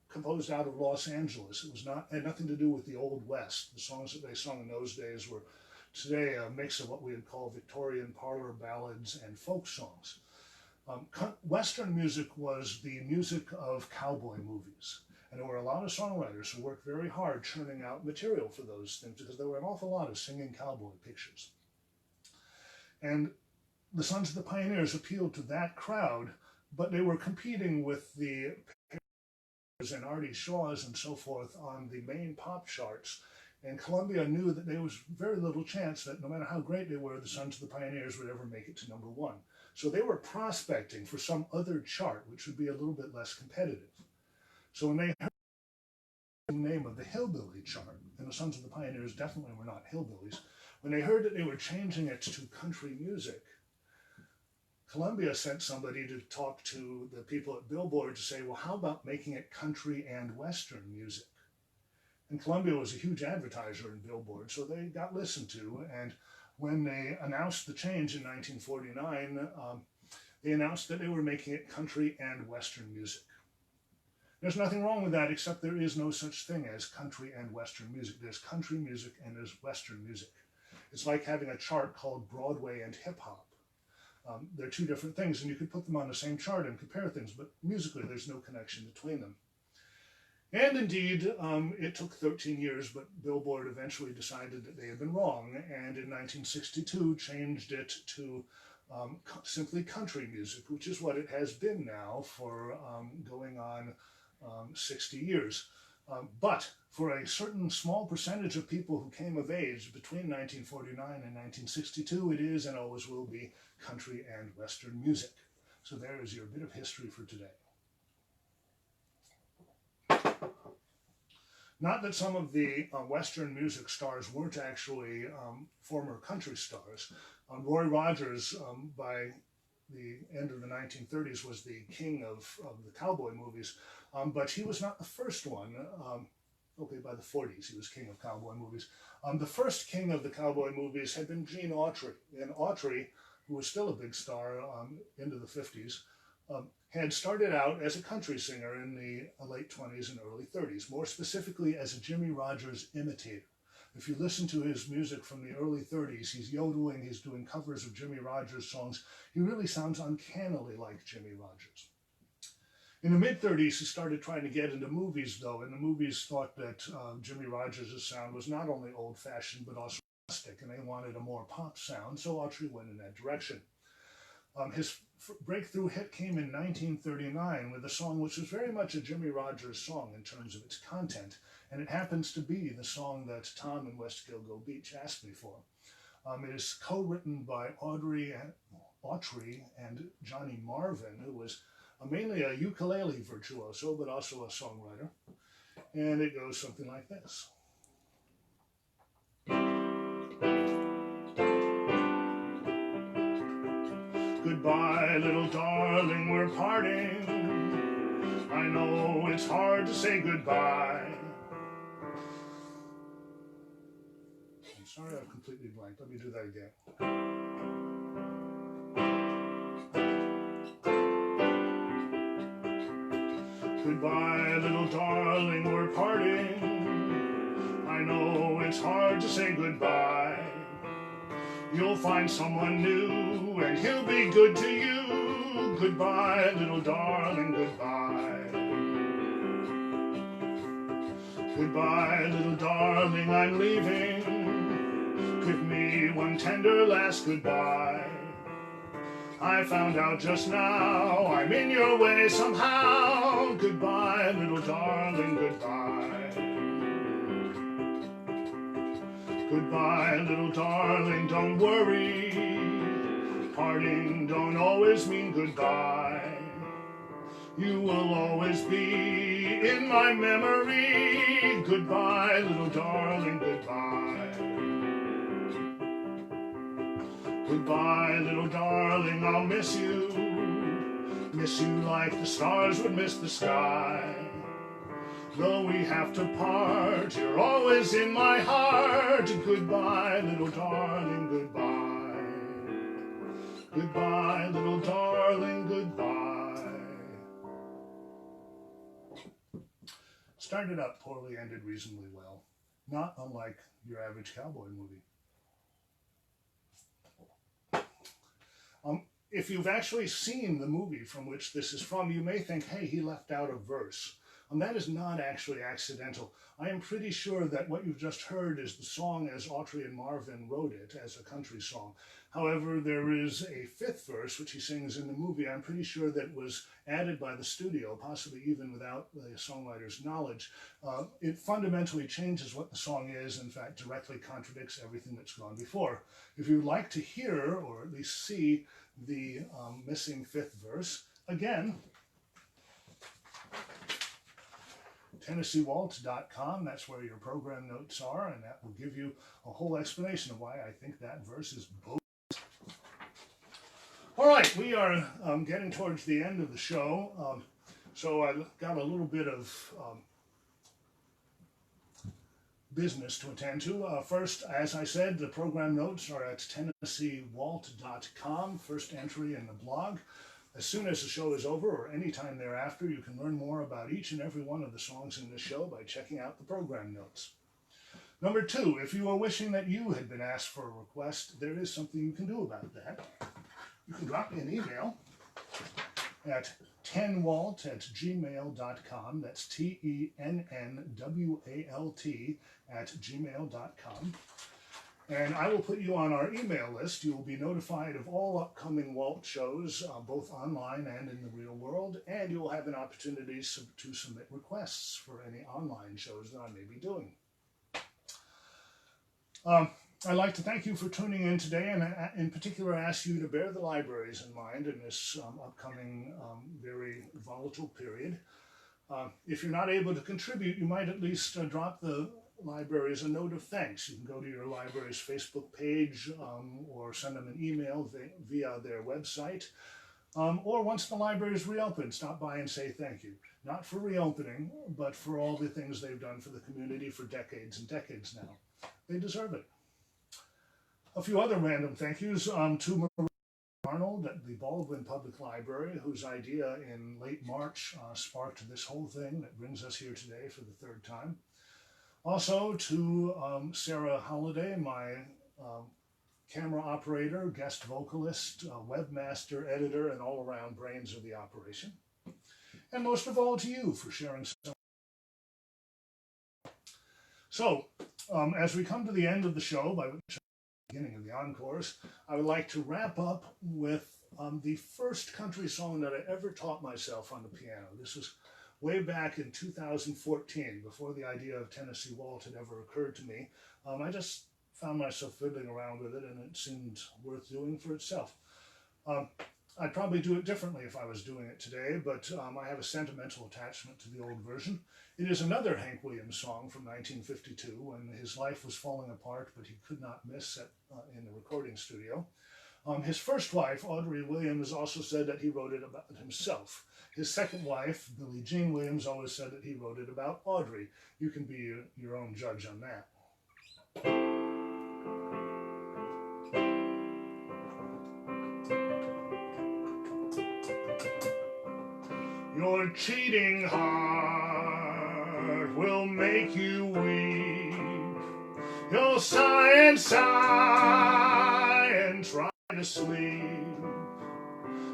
composed out of Los Angeles. It was had nothing to do with the Old West. The songs that they sung in those days were today a mix of what we would call Victorian parlor ballads and folk songs. Western music was the music of cowboy movies. And there were a lot of songwriters who worked very hard churning out material for those things because there were an awful lot of singing cowboy pictures. And the Sons of the Pioneers appealed to that crowd, but they were competing with the and Artie Shaws and so forth on the main pop charts. And Columbia knew that there was very little chance that no matter how great they were, the Sons of the Pioneers would ever make it to #1. So they were prospecting for some other chart, which would be a little bit less competitive. So when they heard the name of the Hillbilly chart, and the Sons of the Pioneers definitely were not hillbillies, when they heard that they were changing it to country music, Columbia sent somebody to talk to the people at Billboard to say, well, how about making it country and Western music? And Columbia was a huge advertiser in Billboard, so they got listened to. And when they announced the change in 1949, they announced that they were making it country and Western music. There's nothing wrong with that, except there is no such thing as country and Western music. There's country music and there's Western music. It's like having a chart called Broadway and hip hop. They're two different things, and you could put them on the same chart and compare things, but musically there's no connection between them. And indeed, it took 13 years, but Billboard eventually decided that they had been wrong, and in 1962 changed it to simply country music, which is what it has been now for going on 60 years. But for a certain small percentage of people who came of age between 1949 and 1962, it is and always will be country and Western music. So there is your bit of history for today. Not that some of the Western music stars weren't actually former country stars. Roy Rogers, by the end of the 1930s, was the king of the cowboy movies, but he was not the first one. Okay, by the 40s, he was king of cowboy movies. The first king of the cowboy movies had been Gene Autry, and Autry, who was still a big star into the 50s, had started out as a country singer in the late 20s and early 30s, more specifically as a Jimmie Rogers imitator. If you listen to his music from the early 30s, he's yodeling, he's doing covers of Jimmie Rogers songs. He really sounds uncannily like Jimmie Rogers. In the mid-30s, he started trying to get into movies, though, and the movies thought that Jimmie Rogers' sound was not only old-fashioned, but also rustic, and they wanted a more pop sound, so Autry went in that direction. His breakthrough hit came in 1939 with a song which was very much a Jimmie Rogers song in terms of its content, and it happens to be the song that Tom in West Gilgo Beach asked me for. It is co-written by Autry and Johnny Marvin, who was mainly a ukulele virtuoso, but also a songwriter, and it goes something like this. Goodbye, little darling, we're parting. I know it's hard to say goodbye. I'm sorry I've completely blanked. Let me do that again. Goodbye, little darling, we're parting. I know it's hard to say goodbye. You'll find someone new, and he'll be good to you. Goodbye, little darling, goodbye. Goodbye, little darling, I'm leaving. Give me one tender last goodbye. I found out just now I'm in your way somehow. Goodbye, little darling, goodbye. Goodbye, little darling, don't worry. Parting don't always mean goodbye. You will always be in my memory. Goodbye, little darling, goodbye. Goodbye, little darling, I'll miss you. Miss you like the stars would miss the sky. Though we have to part, you're always in my heart. Goodbye, little darling, goodbye. Goodbye, little darling, goodbye. Started out poorly, ended reasonably well. Not unlike your average cowboy movie. If you've actually seen the movie from which this is from, you may think, hey, he left out a verse. That is not actually accidental. I am pretty sure that what you've just heard is the song as Autry and Marvin wrote it, as a country song. However, there is a fifth verse, which he sings in the movie. I'm pretty sure that was added by the studio, possibly even without the songwriter's knowledge. It fundamentally changes what the song is, in fact, directly contradicts everything that's gone before. If you'd like to hear, or at least see, the missing fifth verse, again, TennesseeWalt.com, that's where your program notes are, and that will give you a whole explanation of why I think that verse is bogus. All right, we are getting towards the end of the show, so I got a little bit of business to attend to. First, as I said, the program notes are at TennesseeWalt.com, first entry in the blog. As soon as the show is over, or any time thereafter, you can learn more about each and every one of the songs in this show by checking out the program notes. Number two, if you are wishing that you had been asked for a request, there is something you can do about that. You can drop me an email at 10walt@gmail.com. That's TENNWALT@gmail.com. And I will put you on our email list. You will be notified of all upcoming Walt shows, both online and in the real world, and you will have an opportunity to submit requests for any online shows that I may be doing. I'd like to thank you for tuning in today, and in particular ask you to bear the libraries in mind in this upcoming very volatile period. If you're not able to contribute, you might at least drop the libraries a note of thanks. You can go to your library's Facebook page or send them an email via their website. Or once the libraries reopen, stop by and say thank you. Not for reopening, but for all the things they've done for the community for decades and decades now. They deserve it. A few other random thank yous to Marie Arnold at the Baldwin Public Library, whose idea in late March sparked this whole thing that brings us here today for the third time. Also to Sarah Holliday, my camera operator, guest vocalist, webmaster, editor, and all-around brains of the operation. And most of all to you for sharing some. So, as we come to the end of the show, by which I'm the beginning of the encores, I would like to wrap up with the first country song that I ever taught myself on the piano. This was way back in 2014, before the idea of Tennessee Walt had ever occurred to me. I just found myself fiddling around with it, and it seemed worth doing for itself. I'd probably do it differently if I was doing it today, but I have a sentimental attachment to the old version. It is another Hank Williams song from 1952, when his life was falling apart, but he could not miss it in the recording studio. His first wife, Audrey Williams, also said that he wrote it about himself. His second wife, Billie Jean Williams, always said that he wrote it about Audrey. You can be your own judge on that. Your cheating heart will make you weep. You'll sigh and try to sleep,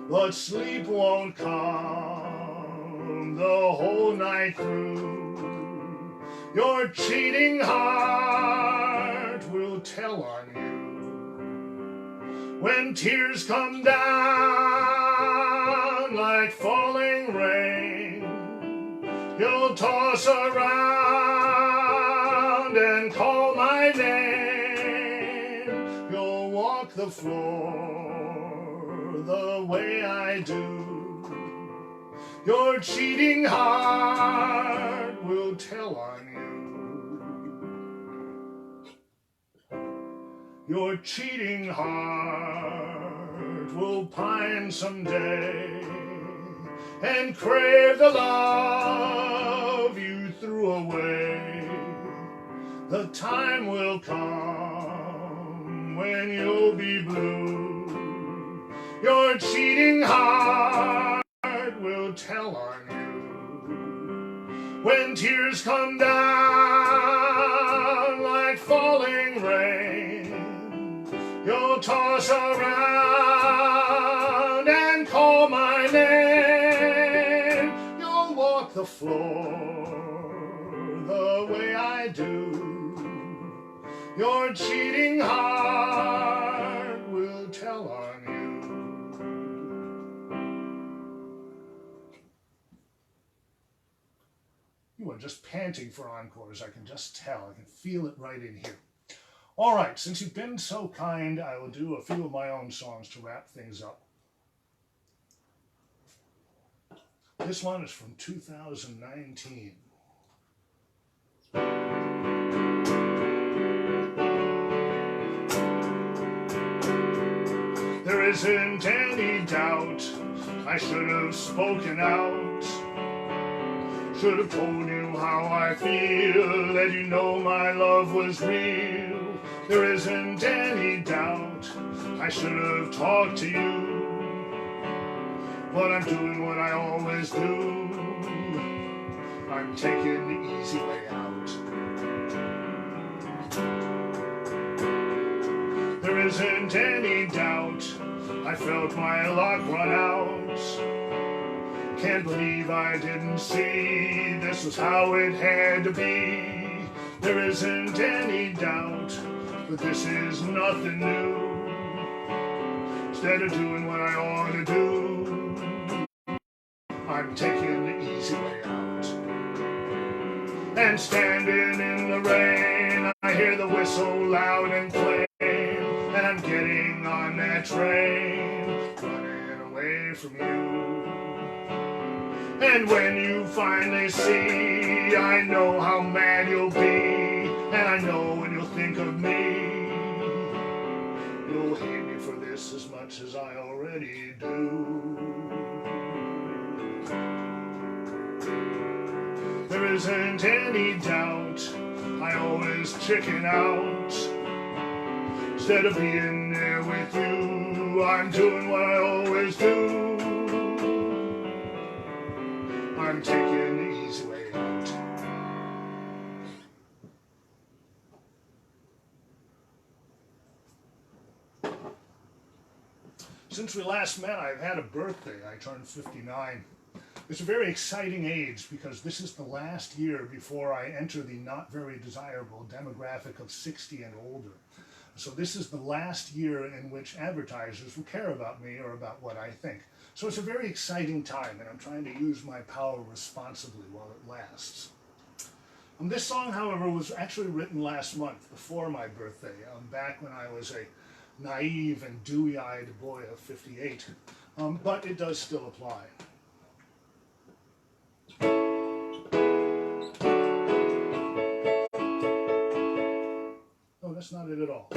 but sleep won't come the whole night through. Your cheating heart will tell on you when tears come down like falling rain. You'll toss around and call my name. You'll walk the floor the way I do. Your cheating heart will tell on you. Your cheating heart will pine someday and crave the love you threw time will come when you'll be blue. Your cheating heart will tell on you. When tears come down like falling rain, you'll toss around and call my name. You'll walk the floor the way I do. Your cheating heart will tell on you. You are just panting for encores, I can just tell. I can feel it right in here. All right, since you've been so kind, I will do a few of my own songs to wrap things up. This one is from 2019. There isn't any doubt I should have spoken out. Should have told you how I feel, that you know my love was real. There isn't any doubt I should have talked to you, but I'm doing what I always do. I'm taking the easy way out. There isn't any doubt I felt my luck run out. Can't believe I didn't see this was how it had to be. There isn't any doubt, but this is nothing new. Instead of doing what I ought to do, I'm taking the easy way out. And standing in the rain, I hear the whistle loud and plain, and I'm getting on that train, running away from you. And when you finally see, I know how mad you'll be, and I know when you'll think of me, you'll hate me for this as much as I already do. There isn't any doubt I always chicken out. Instead of being there with you, I'm doing what I always do. I'm taking the easy way out. Since we last met, I've had a birthday. I turned 59. It's a very exciting age because this is the last year before I enter the not very desirable demographic of 60 and older. So this is the last year in which advertisers will care about me or about what I think. So it's a very exciting time, and I'm trying to use my power responsibly while it lasts. This song, however, was actually written last month, before my birthday, back when I was a naive and dewy-eyed boy of 58, but it does still apply. No, that's not it at all.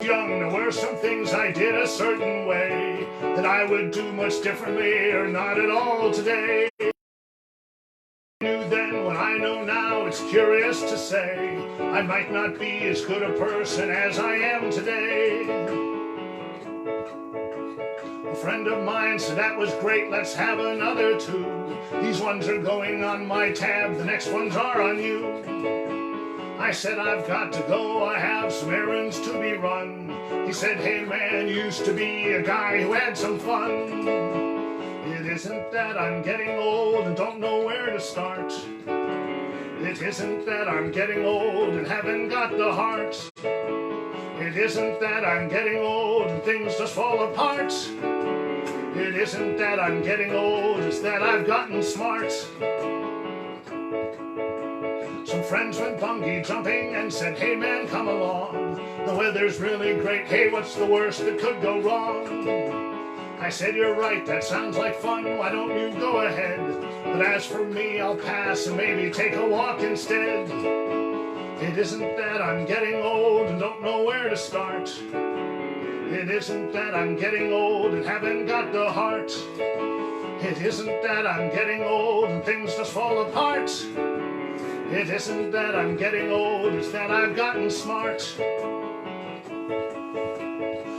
Young, there were some things I did a certain way that I would do much differently or not at all today. I knew then what I know now, it's curious to say, I might not be as good a person as I am today. A friend of mine said, that was great, let's have another two. These ones are going on my tab, the next ones are on you. I said, I've got to go, I have some errands to be run. He said, hey man, you used to be a guy who had some fun. It isn't that I'm getting old and don't know where to start. It isn't that I'm getting old and haven't got the heart. It isn't that I'm getting old and things just fall apart. It isn't that I'm getting old, it's that I've gotten smart. Some friends went bungee jumping and said, hey man, come along. The weather's really great, hey, what's the worst that could go wrong? I said, you're right, that sounds like fun, why don't you go ahead? But as for me, I'll pass and maybe take a walk instead. It isn't that I'm getting old and don't know where to start. It isn't that I'm getting old and haven't got the heart. It isn't that I'm getting old and things just fall apart. It isn't that I'm getting old, it's that I've gotten smart.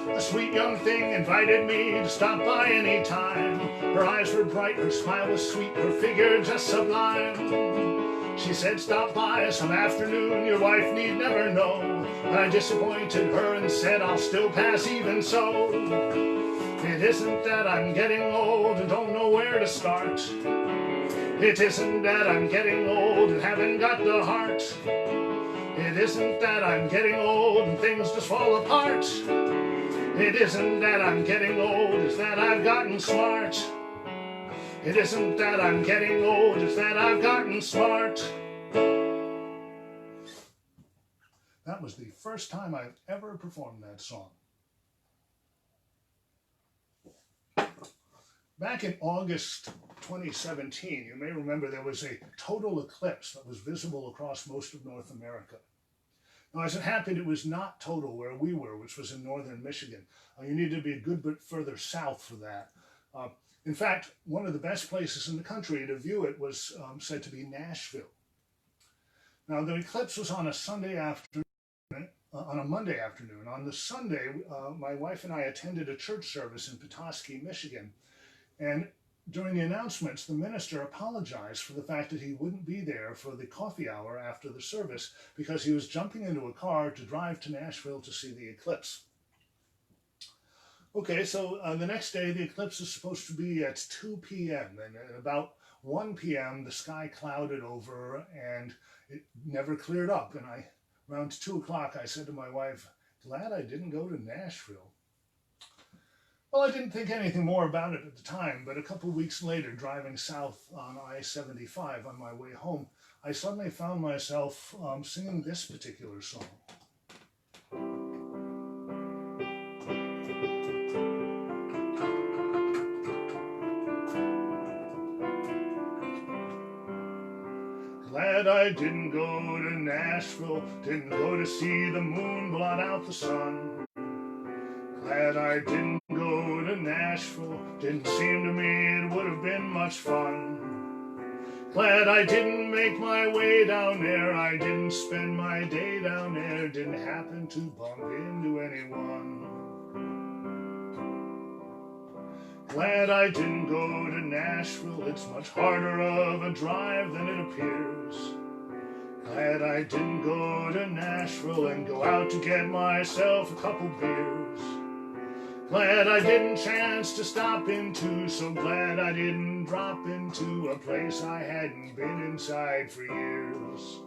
A sweet young thing invited me to stop by any time. Her eyes were bright, her smile was sweet, her figure just sublime. She said, stop by some afternoon, your wife need never know. But I disappointed her and said, I'll still pass even so. It isn't that I'm getting old and don't know where to start. It isn't that I'm getting old and haven't got the heart. It isn't that I'm getting old and things just fall apart. It isn't that I'm getting old, it's that I've gotten smart. It isn't that I'm getting old, it's that I've gotten smart. That was the first time I've ever performed that song. Back in August 2017, you may remember there was a total eclipse that was visible across most of North America. Now, as it happened, it was not total where we were, which was in northern Michigan. You needed to be a good bit further south for that. In fact, one of the best places in the country to view it was said to be Nashville. Now, the eclipse was on a Sunday afternoon, on a Monday afternoon. On the Sunday, my wife and I attended a church service in Petoskey, Michigan. And during the announcements, the minister apologized for the fact that he wouldn't be there for the coffee hour after the service because he was jumping into a car to drive to Nashville to see the eclipse. Okay, so the next day, the eclipse is supposed to be at 2 p.m. And at about 1 p.m., the sky clouded over and it never cleared up. And around 2 o'clock, I said to my wife, glad I didn't go to Nashville. Well, I didn't think anything more about it at the time, but a couple of weeks later, driving south on I-75 on my way home, I suddenly found myself singing this particular song. Glad I didn't go to Nashville, didn't go to see the moon blot out the sun. Glad I didn't go to Nashville, didn't seem to me it would have been much fun. Glad I didn't make my way down there, I didn't spend my day down there, didn't happen to bump into anyone. Glad I didn't go to Nashville, it's much harder of a drive than it appears. Glad I didn't go to Nashville and go out to get myself a couple beers. Glad I didn't chance to stop into, so glad I didn't drop into a place I hadn't been inside for years.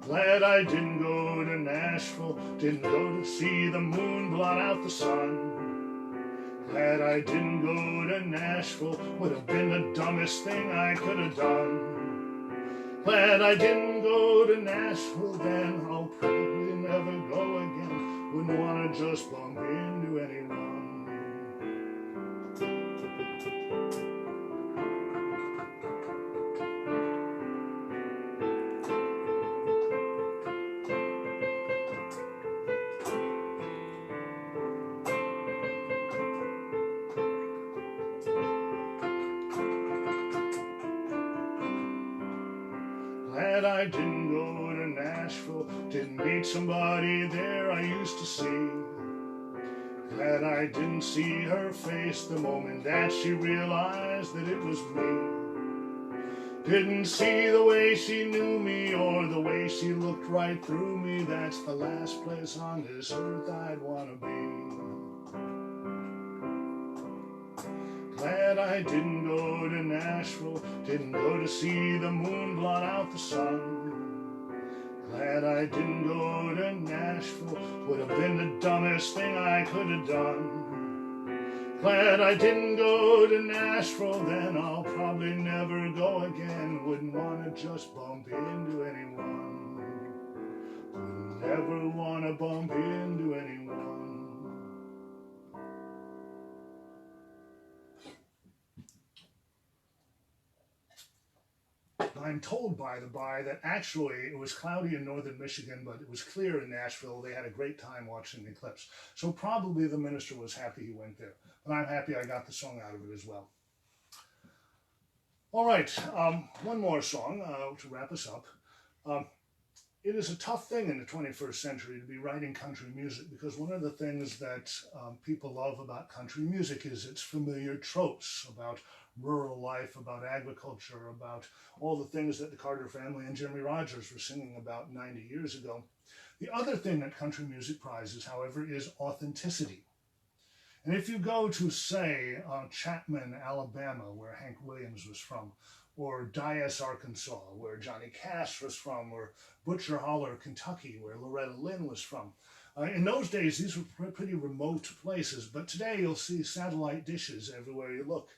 Glad I didn't go to Nashville, didn't go to see the moon blot out the sun. Glad I didn't go to Nashville, would have been the dumbest thing I could have done. Glad I didn't go to Nashville then, I'll probably never go again. Wouldn't want to just bump into anyone. Glad I didn't go to Nashville, didn't meet somebody there I used to see. Glad I didn't see her face the moment that she realized that it was me. Didn't see the way she knew me or the way she looked right through me. That's the last place on this earth I'd want to be. Glad I didn't go to Nashville, didn't go to see the moon blot out the sun. Glad I didn't go to Nashville, would have been the dumbest thing I could have done. Glad I didn't go to Nashville, then I'll probably never go again. Wouldn't want to just bump into anyone. Would never want to bump into anyone. I'm told, by the by, that actually it was cloudy in northern Michigan, but it was clear in Nashville. They had a great time watching the eclipse. So probably the minister was happy he went there. But I'm happy I got the song out of it as well. All right, one more song to wrap us up. It is a tough thing in the 21st century to be writing country music, because one of the things that people love about country music is its familiar tropes about rural life, about agriculture, about all the things that the Carter family and Jimmie Rodgers were singing about 90 years ago. The other thing that country music prizes, however, is authenticity. And if you go to, say, Chapman, Alabama, where Hank Williams was from, or Dyess, Arkansas, where Johnny Cash was from, or Butcher Holler, Kentucky, where Loretta Lynn was from. In those days, these were pretty remote places, but today you'll see satellite dishes everywhere you look.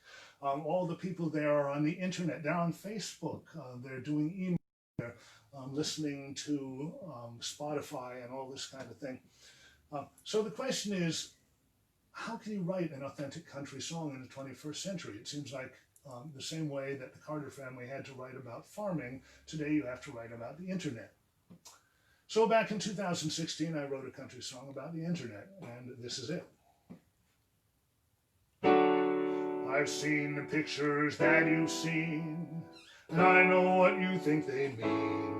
All the people there are on the internet, they're on Facebook, they're doing email, they're listening to Spotify and all this kind of thing. So the question is, how can you write an authentic country song in the 21st century? It seems like the same way that the Carter family had to write about farming, today you have to write about the internet. So back in 2016, I wrote a country song about the internet, and this is it. I've seen the pictures that you've seen, and I know what you think they mean.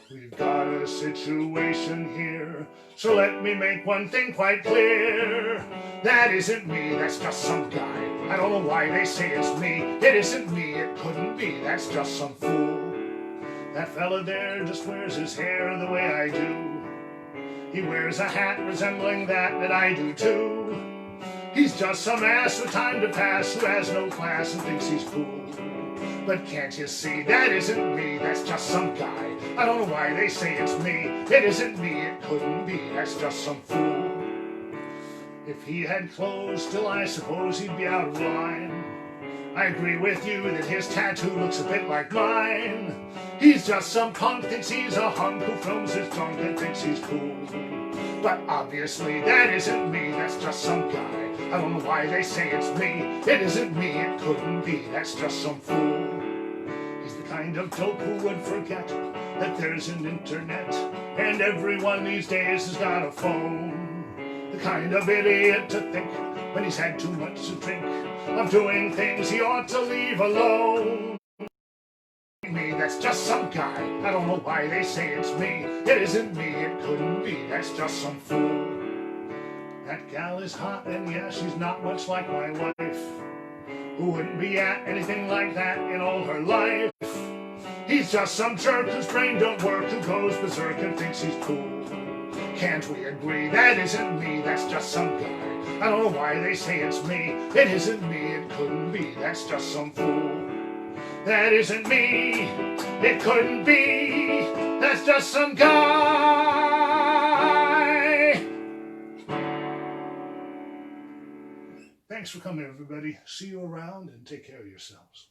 We've got a situation here, so let me make one thing quite clear. That isn't me, that's just some guy. I don't know why they say it's me. It isn't me, it couldn't be, that's just some fool. That fella there just wears his hair the way I do. He wears a hat resembling that I do too. He's just some ass with time to pass, who has no class and thinks he's cool. But can't you see, that isn't me, that's just some guy. I don't know why they say it's me. It isn't me, it couldn't be, that's just some fool. If he had clothes, still I suppose he'd be out of line. I agree with you that his tattoo looks a bit like mine. He's just some punk, thinks he's a hunk, who films his junk and thinks he's cool. But obviously that isn't me, that's just some guy. I don't know why they say it's me. It isn't me, it couldn't be, that's just some fool. He's the kind of dope who would forget that there's an internet, and everyone these days has got a phone. The kind of idiot to think, when he's had too much to drink, of doing things he ought to leave alone. Me, that's just some guy. I don't know why they say it's me. It isn't me, it couldn't be, that's just some fool. That gal is hot, and yeah, she's not much like my wife, who wouldn't be at anything like that in all her life. He's just some jerk whose brain don't work, who goes berserk and thinks he's cool. Can't we agree? That isn't me, that's just some guy. I don't know why they say it's me. It isn't me, it couldn't be, that's just some fool. That isn't me, it couldn't be, that's just some guy. Thanks for coming, everybody. See you around, and take care of yourselves.